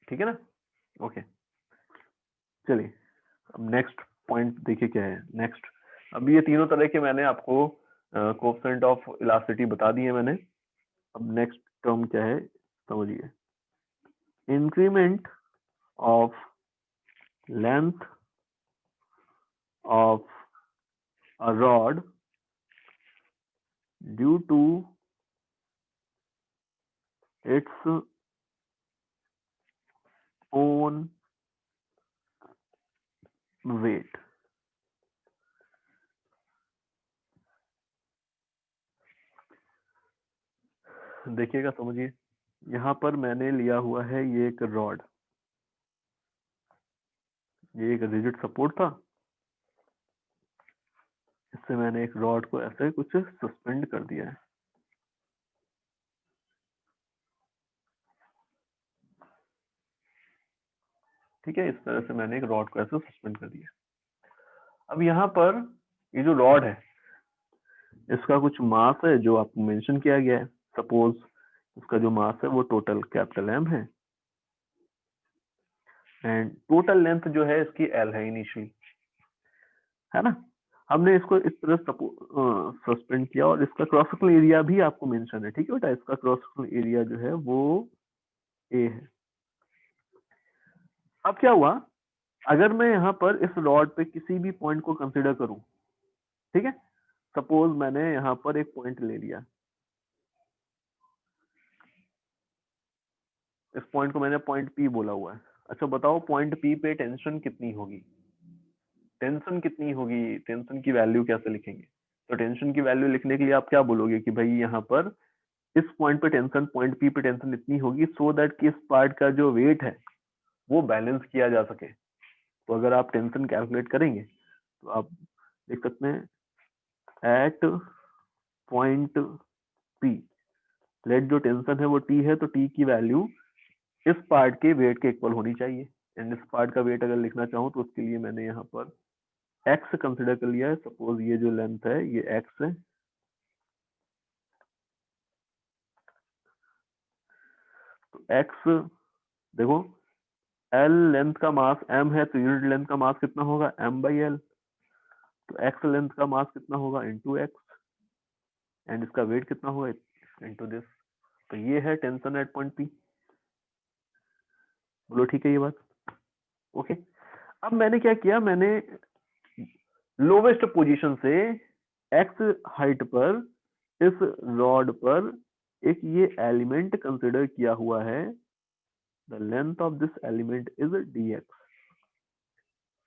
ठीक है ना? ओके, चलिए अब नेक्स्ट पॉइंट देखिए क्या है। नेक्स्ट, अब ये तीनों तरह के मैंने आपको कोएफिशिएंट ऑफ इलास्टिसिटी बता दिए मैंने। अब नेक्स्ट टर्म क्या है समझिए, increment of length of a rod due to its own weight. देखिएगा, समझिए, यहाँ पर मैंने लिया हुआ है ये एक रॉड, ये एक रिजिड सपोर्ट था, इससे मैंने एक रॉड को ऐसे कुछ सस्पेंड कर दिया है। ठीक है, इस तरह से मैंने एक रॉड को ऐसे सस्पेंड कर दिया। अब यहाँ पर ये जो रॉड है, इसका कुछ मास है जो आपको मेंशन किया गया है। सपोज इसका जो मास है वो टोटल कैपिटल एम है, एंड टोटल लेंथ जो है इसकी एल है इनिशियली, है ना? हमने इसको इस तरह सस्पेंड किया, और इसका क्रॉस सेक्शनल एरिया भी आपको मेंशन है। ठीक है बेटा, इसका क्रॉस सेक्शनल एरिया जो है वो ए है। अब क्या हुआ, अगर मैं यहाँ पर इस रॉड पे किसी भी पॉइंट को कंसिडर करूं, ठीक है, सपोज मैंने यहाँ पर एक पॉइंट ले लिया, इस पॉइंट को मैंने पॉइंट पी बोला हुआ है। अच्छा बताओ, पॉइंट पी पे टेंशन कितनी होगी? टेंशन कितनी होगी, टेंशन की वैल्यू कैसे लिखेंगे? तो टेंशन की वैल्यू लिखने के लिए आप क्या बोलोगे कि भाई यहाँ पर इस पॉइंट पे टेंशन, पॉइंट पी पे टेंशन इतनी होगी, सो दैट कि इस पार्ट का जो वेट है वो बैलेंस किया जा सके। तो अगर आप टेंशन कैलकुलेट करेंगे तो आप देख सकते हैं एट पॉइंट पी, लेट जो टेंशन है वो टी है, तो टी की वैल्यू इस पार्ट के वेट के इक्वल होनी चाहिए। एंड इस पार्ट का वेट अगर लिखना चाहूँ तो उसके लिए मैंने यहाँ पर एक्स कंसिडर कर लिया है। सपोज ये जो लेंथ है ये एक्स है, तो एक्स देखो, एल लेंथ का मास एम है, तो यूनिट लेंथ का मास कितना होगा? M by L. तो एक्स लेंथ का मास कितना होगा? इंटू एक्स, एंड इसका वेट कितना होगा? Into this. तो ये है टेंशन एट पॉइंट पी। बोलो ठीक है ये बात? ओके। अब मैंने क्या किया, मैंने लोवेस्ट पोजीशन से एक्स हाइट पर इस रॉड पर एक ये एलिमेंट कंसिडर किया हुआ है। The length of this element is dx।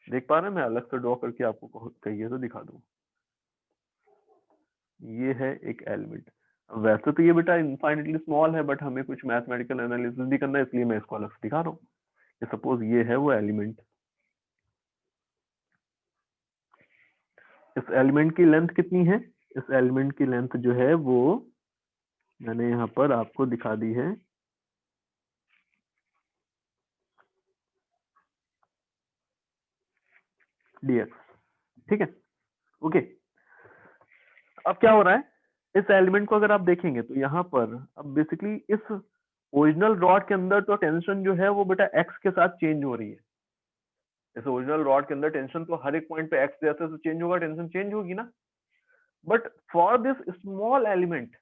देख पा रहे हैं? मैं अलग से ड्रॉ करके आपको कहिए तो दिखा दूं। ये है एक एलिमेंट। वैसे तो ये बेटा इनफाइनेटली स्मॉल है, बट हमें कुछ मैथमेटिकल एनालिसिस भी करना है, इसलिए मैं इसको अलग से दिखा रहा हूँ। सपोज ये है वो एलिमेंट, इस एलिमेंट की लेंथ कितनी है? इस एलिमेंट की लेंथ जो है वो मैंने यहाँ पर आपको दिखा दी है, dx। ठीक है, ओके। अब क्या हो रहा है, इस एलिमेंट को अगर आप देखेंगे तो यहाँ पर अब बेसिकली इस ओरिजिनल रॉड के अंदर तो टेंशन जो है वो बेटा एक्स के साथ चेंज हो रही है। जैसे ओरिजिनल रॉड के अंदर टेंशन तो हर एक पॉइंट पे एक्स जैसे तो चेंज होगा, टेंशन चेंज होगी ना। But for this small element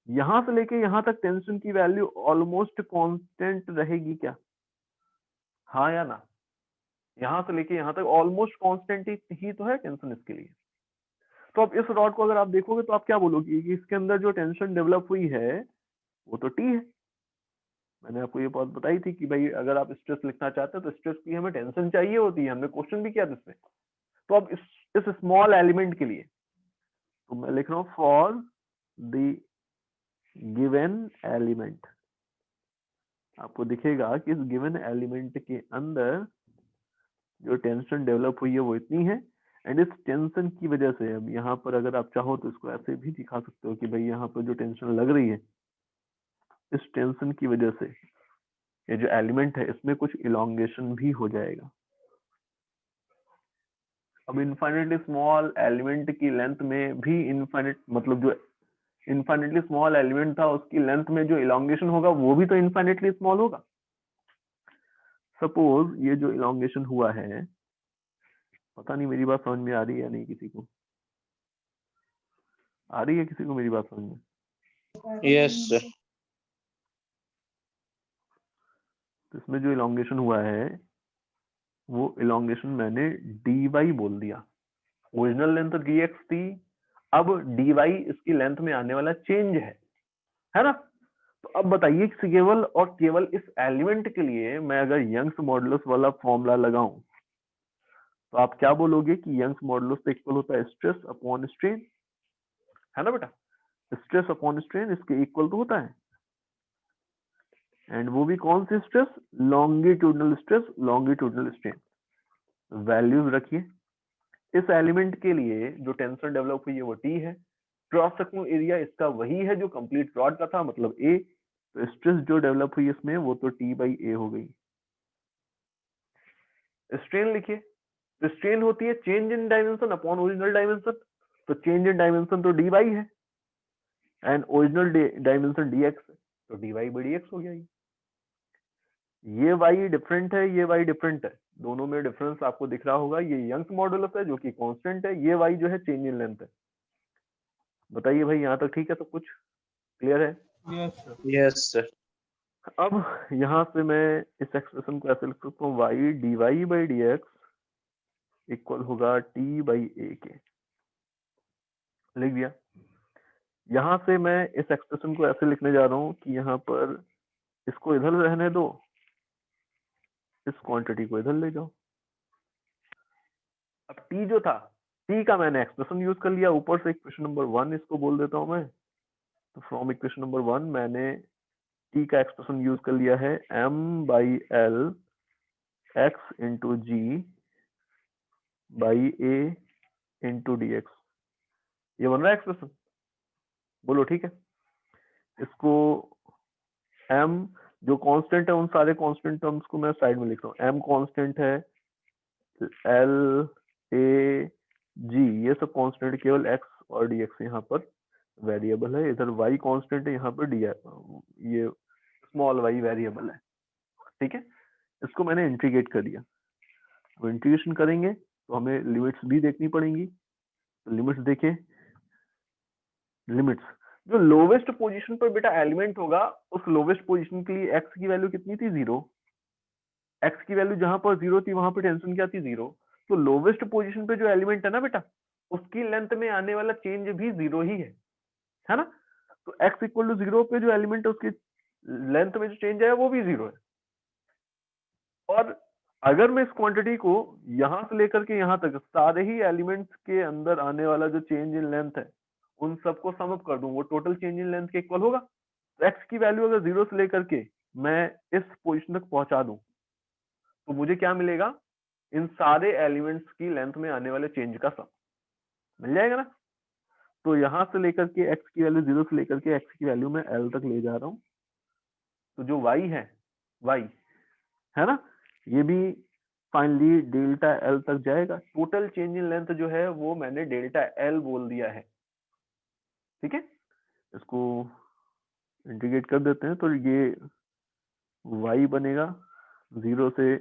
यहां से लेके यहां तक टेंशन की वैल्यू ऑलमोस्ट कांस्टेंट रहेगी क्या? हाँ या ना? यहां से लेके यहां तक ऑलमोस्ट कांस्टेंट ही तो है टेंशन इसके लिए। तो अब इस रॉड को अगर आप देखोगे तो आप क्या बोलोगे कि इसके अंदर जो टेंशन डेवलप हुई है वो तो टी है। मैंने आपको ये बात बताई थी कि भाई अगर आप स्ट्रेस लिखना चाहते हो तो स्ट्रेस की हमें टेंशन चाहिए होती है, हमने क्वेश्चन भी किया था इसमें। तो अब इस स्मॉल एलिमेंट के लिए तो मैं लिख रहा हूं फॉर द गिवन एलिमेंट। आपको दिखेगा कि इस गिवन एलिमेंट के अंदर जो टेंशन डेवलप हुई है वो इतनी है, एंड इस टेंशन की वजह से अब यहाँ पर अगर आप चाहो तो इसको ऐसे भी दिखा सकते हो कि भाई यहाँ पर जो टेंशन लग रही है इस टेंशन की वजह से ये जो एलिमेंट है इसमें कुछ इलोंगेशन भी हो जाएगा। अब इनफाइनेटली स्मॉल एलिमेंट की लेंथ में भी इनफाइनेट मतलब जो इनफाइनेटली स्मॉल एलिमेंट था उसकी लेंथ में जो इलोंगेशन होगा वो भी तो इनफाइनेटली स्मॉल होगा। सपोज ये जो इलोंगेशन हुआ है, पता नहीं मेरी बात समझ में आ रही है या नहीं, किसी को आ रही है? किसी को मेरी बात समझ में? Yes sir. तो इसमें जो इलोंगेशन हुआ है वो इलोंगेशन मैंने डी वाई बोल दिया। ओरिजिनल लेंथ dx थी, अब dy इसकी लेंथ में आने वाला चेंज है ना। तो अब बताइए केवल और केवल इस एलिमेंट के लिए मैं अगर यंग्स मॉडुलस वाला फॉर्मूला लगाऊं तो आप क्या बोलोगे कि यंग्स मॉडुलस इक्वल होता है स्ट्रेस अपॉन स्ट्रेन, है ना बेटा। स्ट्रेस अपॉन स्ट्रेन इसके इक्वल तो होता है, एंड वो भी कौन सी stress? Longitudinal stress, longitudinal strain. Values रखिए। इस एलिमेंट के लिए जो टेंशन डेवलप हुई है वो टी है, क्रॉस सेक्शनल एरिया इसका वही है जो कंप्लीट रॉड का था, मतलब ए। तो स्ट्रेस जो डेवलप हुई इसमें वो तो टी बाई ए हो गई। स्ट्रेन लिखिए। तो स्ट्रेन होती है change in dimension upon original dimension. तो चेंज इन डायमेंशन तो डी वाई है, and original dimension D X है, तो D Y by D X हो गया। ये वाई डिफरेंट है, ये वाई डिफरेंट है, दोनों में डिफरेंस आपको दिख रहा होगा। ये यंग्स मॉडुलस है जो कि कांस्टेंट है, ये वाई जो है चेंज इन लेंथ है। बताइए भाई यहाँ तक ठीक है? सब कुछ क्लियर है? Yes sir. अब यहाँ से मैं इस एक्सप्रेशन को ऐसे लिख सकता हूँ Y D Y by D X equal होगा टी बाई ए के। लिख दिया। यहाँ से मैं इस एक्सप्रेशन को ऐसे लिखने जा रहा हूँ कि यहाँ पर इसको इधर रहने दो, इस क्वांटिटी को इधर ले जाओ। अब टी जो था, टी का मैंने एक्सप्रेशन यूज कर लिया, ऊपर से इक्वेशन नंबर 1 इसको बोल देता हूँ मैं। तो फ्रॉम इक्वेशन नंबर 1 मैंने टी का एक्सप्रेशन यूज कर लिया है m by L X into G by A into D X. ये बन रहा है एक्सप्रेशन? बोलो ठीक है। इसको m जो कांस्टेंट है उन सारे कांस्टेंट टर्म्स को मैं साइड में लिख रहा हूँ। m कांस्टेंट है, l a g ये सब कांस्टेंट, केवल x और dx यहाँ पर वेरिएबल है। इधर y कांस्टेंट है, यहाँ पर ये स्मॉल y वेरिएबल है। ठीक है, इसको मैंने इंटीग्रेट कर दिया। तो इंटीग्रेशन करेंगे तो हमें लिमिट्स भी देखनी पड़ेंगी। तो लिमिट्स देखें। लिमिट्स जो लोवेस्ट पोजीशन पर बेटा एलिमेंट होगा उस लोवेस्ट पोजीशन के लिए x की वैल्यू कितनी थी? 0। x की वैल्यू जहां पर 0 थी वहां पर टेंशन क्या थी? 0। तो लोवेस्ट पोजीशन पे जो एलिमेंट है ना बेटा उसकी लेंथ में आने वाला चेंज भी 0 ही है ना। तो x इक्वल टू 0 पे जो एलिमेंट है उसकी लेंथ में जो चेंज है वो भी 0 है। और अगर मैं इस क्वांटिटी को यहां से लेकर के यहां तक सारे ही एलिमेंट्स के अंदर आने वाला जो चेंज इन लेंथ है उन सबको सम अप कर दूं वो टोटल चेंज इन लेंथ के इक्वल होगा। तो x की वैल्यू अगर 0 से लेकर के मैं इस पोजीशन तक पहुंचा दूं तो मुझे क्या मिलेगा? इन सारे एलिमेंट्स की लेंथ में आने वाले चेंज का सम मिल जाएगा ना। तो यहां से लेकर के x की वैल्यू 0 से लेकर के x की वैल्यू मैं l तक ले जा रहा हूं। तो जो y है ना, ये भी फाइनली डेल्टा एल तक जाएगा। टोटल चेंज इन लेंथ जो है वो मैंने डेल्टा एल बोल दिया है। ठीक है, इसको इंटीग्रेट कर देते हैं। तो ये y बनेगा 0 से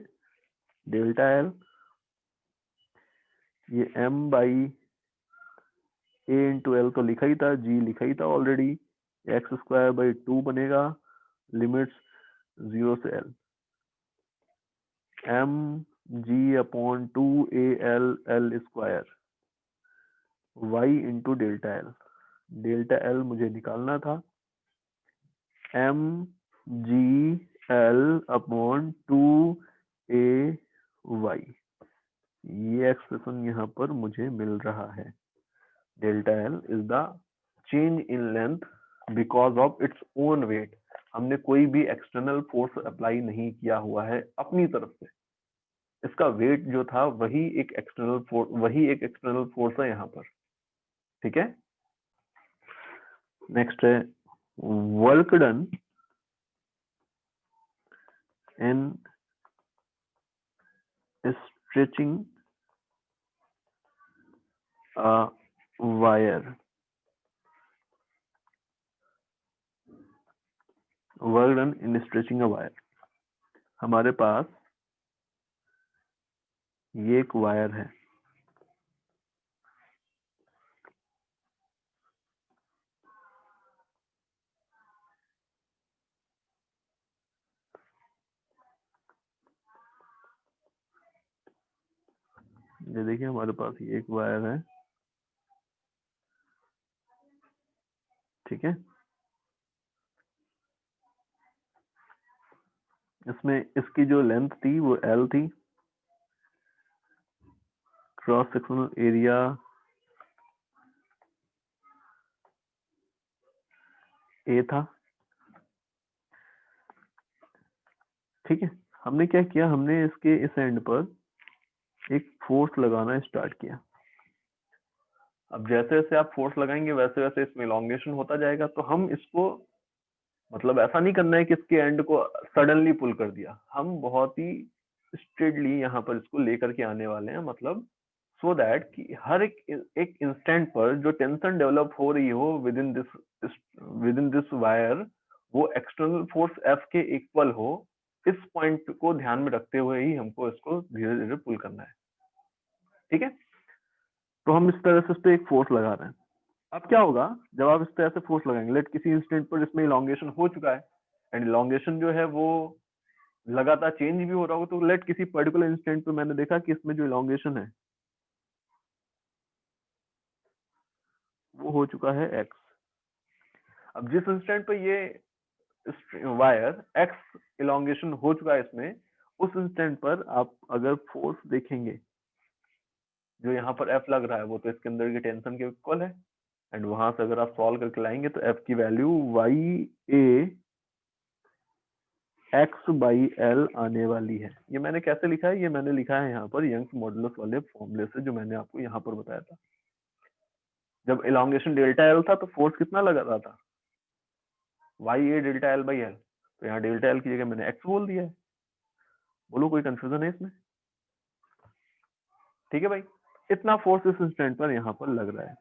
डेल्टा एल, ये m by a into L तो लिखा ही था, g लिखा ही था ऑलरेडी, एक्स स्क्वायर बाई 2 बनेगा, लिमिट्स 0 से l, m g upon 2 a l l square y into delta L, delta L मुझे निकालना था, m g l upon 2 a y, ये एक्सप्रेशन यहाँ पर मुझे मिल रहा है। Delta L is the change in length because of its own wait, हमने कोई भी एक्सटर्नल फोर्स अप्लाई नहीं किया हुआ है अपनी तरफ से, इसका वेट जो था वही एक एक्सटर्नल फोर्स है यहाँ पर, ठीक है। नेक्स्ट है work done in stretching wire, work done in stretching a wire, हमारे पास ये एक वायर है, ये देखिए हमारे पास ये एक वायर है, ठीक है। इसमें इसकी जो लेंथ थी वो L थी, क्रॉस सेक्शनल एरिया A था, ठीक है। हमने क्या किया, हमने इसके इस एंड पर एक फोर्स लगाना स्टार्ट किया। अब जैसे जैसे आप फोर्स लगाएंगे वैसे वैसे इसमें इलॉन्गेशन होता जाएगा, तो हम इसको मतलब ऐसा नहीं करना है कि इसके एंड को सडनली पुल कर दिया, हम बहुत ही स्ट्रेटली यहाँ पर इसको लेकर के आने वाले हैं, मतलब सो दैट कि हर एक इंस्टेंट पर जो टेंशन डेवलप हो रही हो विद इन दिस वायर, वो एक्सटर्नल फोर्स F के इक्वल हो, इस पॉइंट को ध्यान में रखते हुए ही हमको इसको धीरे धीरे पुल करना है, ठीक है। तो हम इस तरह से इस पे एक फोर्स लगा रहे हैं। अब क्या होगा जब आप इस तरह से फोर्स लगाएंगे, लेट किसी इंस्टेंट पर इसमें इलॉन्गेशन हो चुका है, एंड इलॉन्गेशन जो है वो लगातार चेंज भी हो रहा होगा, तो लेट किसी पर्टिकुलर इंस्टेंट पे मैंने देखा कि इसमें जो इलॉन्गेशन है वो हो चुका है x। अब जिस इंस्टेंट पे ये वायर x इलॉन्गेशन हो चुका है इसमें, उस इंस्टेंट पर आप अगर फोर्स देखेंगे जो यहाँ पर F लग रहा है वो तो इसके अंदर की टेंशन के इक्वल है, एंड वहां से अगर आप सॉल्व करके लाएंगे तो F की value YA x by L आने वाली है। ये मैंने कैसे लिखा है, ये मैंने लिखा है यहाँ पर यंग्स मॉडुलस वाले फॉर्मूले से, जो मैंने आपको यहाँ पर बताया था। जब इलॉन्गेशन डेल्टा एल था तो फोर्स कितना लगा रहा था, YA delta L by L, तो यहाँ डेल्टा एल की जगह मैंने x बोल दिया है। बोलो कोई कंफ्यूजन है इसमें? ठीक है भाई, इतना फोर्स इस इंस्टेंट पर यहाँ पर लग रहा है।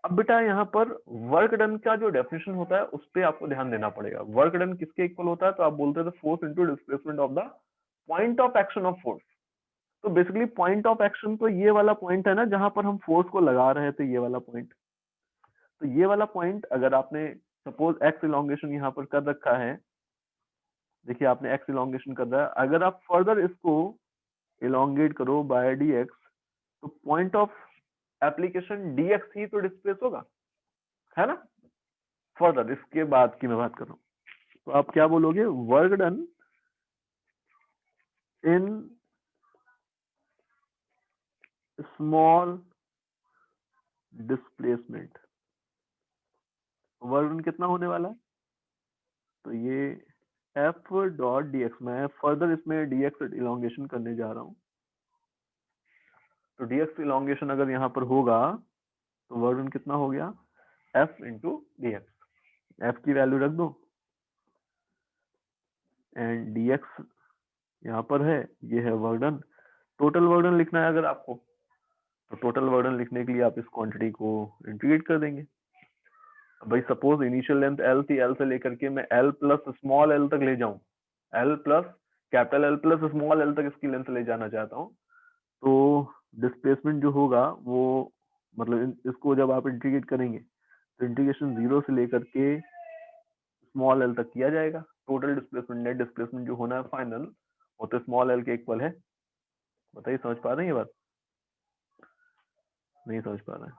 अब बेटा यहाँ पर वर्क डन का जो डेफिनेशन होता है उस पर आपको ध्यान देना पड़ेगा। वर्क डन किसके इक्वल होता है, तो आप बोलते थे force into displacement of the point of action of force. तो बेसिकली पॉइंट ऑफ एक्शन तो ये वाला पॉइंट है ना जहां पर हम फोर्स को लगा रहे थे, ये वाला पॉइंट। तो ये वाला पॉइंट अगर आपने सपोज एक्स इलॉन्गेशन यहाँ पर कर रखा है, देखिए आपने एक्स इलॉन्गेशन कर रहा है, अगर आप फर्दर इसको इलॉन्गेट करो बाय dx, तो पॉइंट ऑफ एप्लीकेशन dx ही तो डिस्प्लेस होगा, है ना। फर्दर इसके बाद की मैं बात कर रहा हूँ, तो आप क्या बोलोगे, work done in small displacement, work done कितना होने वाला है, तो ये एफ डॉट डी एक्स, मैं फर्दर इसमें डी एक्स इलॉन्गेशन करने जा रहा हूँ। तो डी एक्स इलॉन्गेशन अगर यहाँ पर होगा तो वर्क डन कितना हो गया, F into D x. F की वैल्यू रख दो एंड डी एक्स यहाँ पर है, ये है work done. Total work done लिखना है अगर आपको, तो टोटल वर्क डन लिखने के लिए आप इस क्वांटिटी को इंटीग्रेट कर देंगे। भाई सपोज इनिशियल लेंथ एल थी, एल से लेकर के मैं एल प्लस स्मॉल एल तक ले जाऊं, L plus capital L plus small L तक इसकी लेंथ ले जाना चाहता हूं, तो डिस्प्लेसमेंट जो होगा वो मतलब इसको जब आप इंटीग्रेट करेंगे तो इंटीग्रेशन 0 से लेकर के स्मॉल एल तक किया जाएगा। टोटल डिस्प्लेसमेंट, नेट डिस्प्लेसमेंट जो होना है फाइनल, वो तो स्मॉल एल के इक्वल है। बताइए समझ पा रहे हैं ये बात? नहीं समझ पा रहे हैं?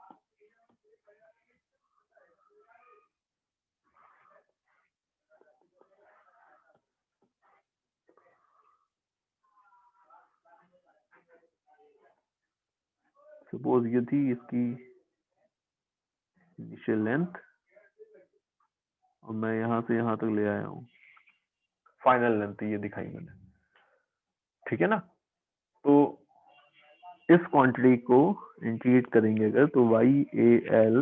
सपोज ये थी इसकी इनिशियल लेंथ और मैं यहां से यहां तक ले आया हूँ, फाइनल लेंथ ये दिखाई मैंने, ठीक है ना। तो इस क्वांटिटी को इंटीग्रेट करेंगे अगर तो Y A L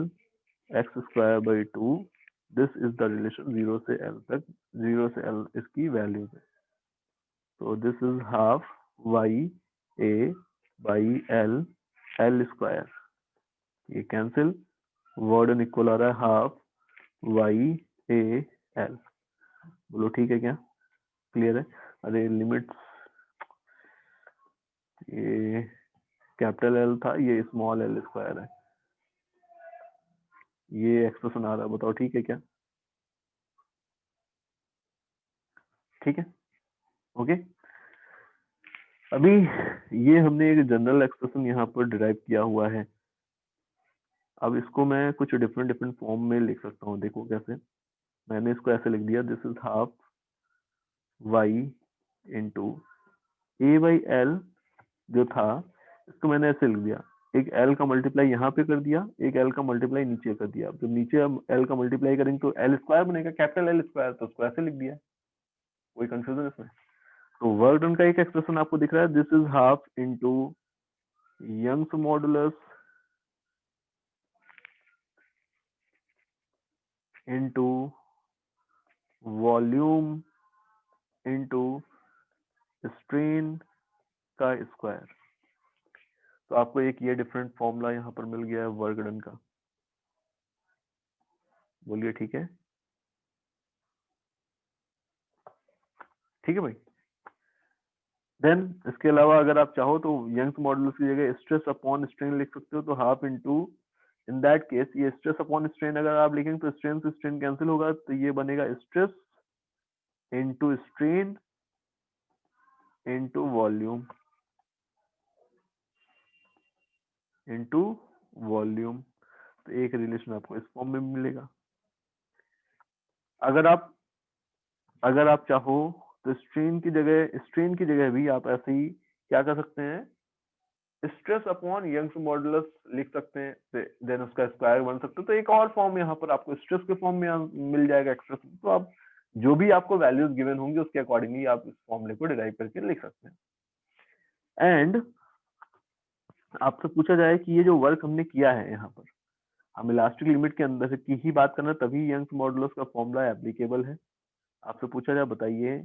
X square by 2, this is the relation 0 से एल तक, 0 से एल इसकी वैल्यू है। तो this is half Y A by L, L square, ये कैंसिल, वर्डन इक्वल आ रहा है हाफ वाई ए एल। बोलो ठीक है क्या? क्लियर है? अरे लिमिट्स, ये कैपिटल एल था, ये स्मॉल एल स्क्वायर है, ये एक्सप्रेशन आ रहा है, बताओ ठीक है क्या? ठीक है, ओके। अभी ये हमने एक जनरल एक्सप्रेशन यहाँ पर डिराइव किया हुआ है। अब इसको मैं कुछ डिफरेंट फॉर्म में लिख सकता हूँ, देखो कैसे। मैंने इसको ऐसे लिख दिया, this is half Y into A by L जो था, इसको मैंने ऐसे लिख दिया, एक एल का मल्टीप्लाई यहाँ पे कर दिया, एक एल का मल्टीप्लाई नीचे कर दिया। जब नीचे हम एल का मल्टीप्लाई करेंगे तो एल स्क्वायर बनेगा, कैपिटल एल स्क्वायर, तो उसको ऐसे लिख दिया। कोई कंफ्यूजन इसमें? तो वर्क डन का एक एक्सप्रेशन आपको दिख रहा है, this is half into Young's modulus into volume into strain का स्क्वायर। तो आपको एक ये डिफरेंट फॉर्मूला यहाँ पर मिल गया है वर्क डन का। बोलिए ठीक है? ठीक है भाई। देन इसके अलावा अगर आप चाहो तो यंग्स मॉडुलस की जगह स्ट्रेस अपॉन स्ट्रेन लिख सकते हो, तो half into, in that case ये स्ट्रेस अपॉन स्ट्रेन अगर आप लिखेंगे तो स्ट्रेन से स्ट्रेन कैंसिल होगा, तो ये बनेगा stress into strain into volume into volume. तो एक रिलेशन आपको इस फॉर्म में मिलेगा। अगर आप चाहो तो स्ट्रेन की जगह भी आप ऐसे ही क्या कर सकते हैं, स्ट्रेस अपॉन यंग्स मॉडुलस लिख सकते हैं, देन उसका स्क्वायर बन सकते हो। तो एक और फॉर्म यहाँ पर आपको स्ट्रेस के फॉर्म में मिल जाएगा एक्सप्रेशन। तो आप जो भी आपको वैल्यूज गिवन होंगे उसके अकॉर्डिंगली आप इस फॉर्मूले को डिराइव करके लिख सकते हैं। एंड आपसे पूछा जाए कि ये जो वर्क हमने किया है यहाँ पर, हम इलास्टिक लिमिट के अंदर से की ही बात करना, तभी यंग्स मॉडुलस का फॉर्मूला एप्लीकेबल है। आपसे पूछा जाए बताइए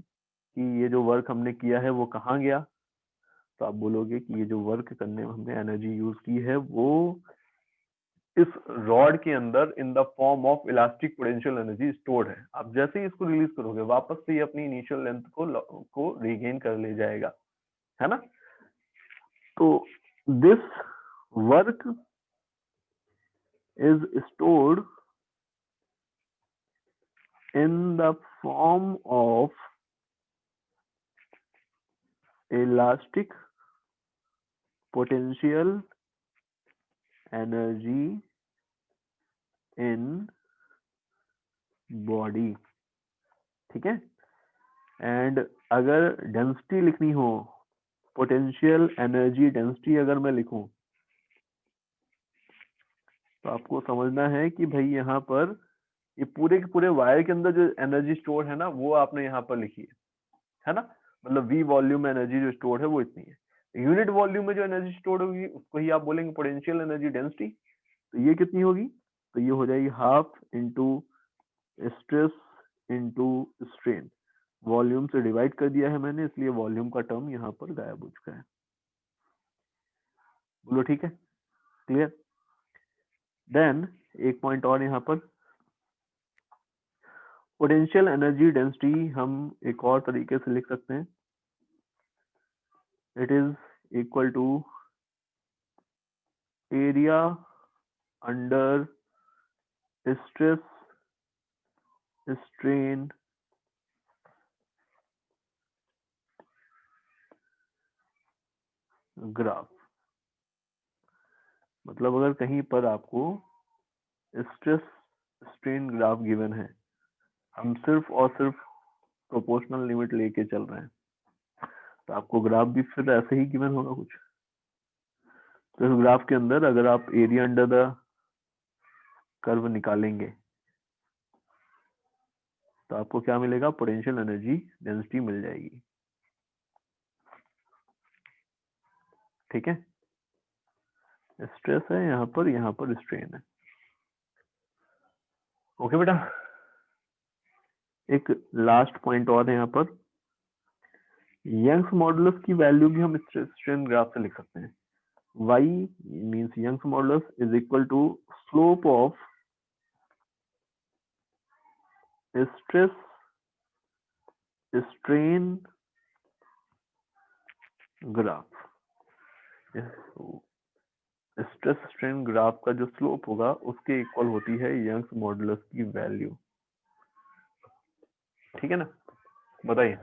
कि ये जो वर्क हमने किया है वो कहाँ गया, तो आप बोलोगे कि ये जो वर्क करने में हमने एनर्जी यूज की है वो इस रॉड के अंदर in the form of elastic potential energy stored है। आप जैसे ही इसको रिलीज करोगे वापस से ये अपनी इनिशियल लेंथ को रिगेन कर ले जाएगा, है ना। तो this work is stored in the form of elastic potential energy in body, ठीक है। एंड अगर डेंसिटी लिखनी हो, पोटेंशियल एनर्जी डेंसिटी अगर मैं लिखूं, तो आपको समझना है कि भाई यहाँ पर ये पूरे के पूरे वायर के अंदर जो एनर्जी स्टोर है ना, वो आपने यहाँ पर लिखी है ना। मतलब वी वॉल्यूम एनर्जी जो स्टोर है वो इतनी है। यूनिट वॉल्यूम में जो एनर्जी स्टोर होगी उसको ही आप बोलेंगे पोटेंशियल एनर्जी डेंसिटी। तो ये कितनी होगी? तो ये हो जाएगी half into stress into strain. Volume से डिवाइड कर दिया है मैंने, इसलिए वॉल्यूम का टर्म यहाँ पर गायब हो चुका है। बोलो ठीक है? क्लियर? देन एक पॉइंट और यहाँ पर, पोटेंशियल एनर्जी डेंसिटी हम एक और तरीके से लिख सकते हैं, it is equal to area under stress strain graph. मतलब अगर कहीं पर आपको स्ट्रेस स्ट्रेन ग्राफ गिवन है, हम सिर्फ और सिर्फ प्रोपोर्शनल लिमिट लेके चल रहे हैं, तो आपको ग्राफ भी फिर ऐसे ही गिवन होगा कुछ। तो इस ग्राफ के अंदर अगर आप एरिया अंडर द कर्व निकालेंगे तो आपको क्या मिलेगा, पोटेंशियल एनर्जी डेंसिटी मिल जाएगी। ठीक है, स्ट्रेस है यहाँ पर स्ट्रेन है। ओके बेटा, एक लास्ट पॉइंट और है यहाँ पर, यंग्स मॉडुलस की वैल्यू भी हम स्ट्रेन ग्राफ से लिख सकते हैं। y means Young's modulus is equal to slope of stress strain graph। Stress strain graph का जो स्लोप होगा उसके इक्वल होती है यंग्स मॉडुलस की वैल्यू। ठीक है ना, बताइए।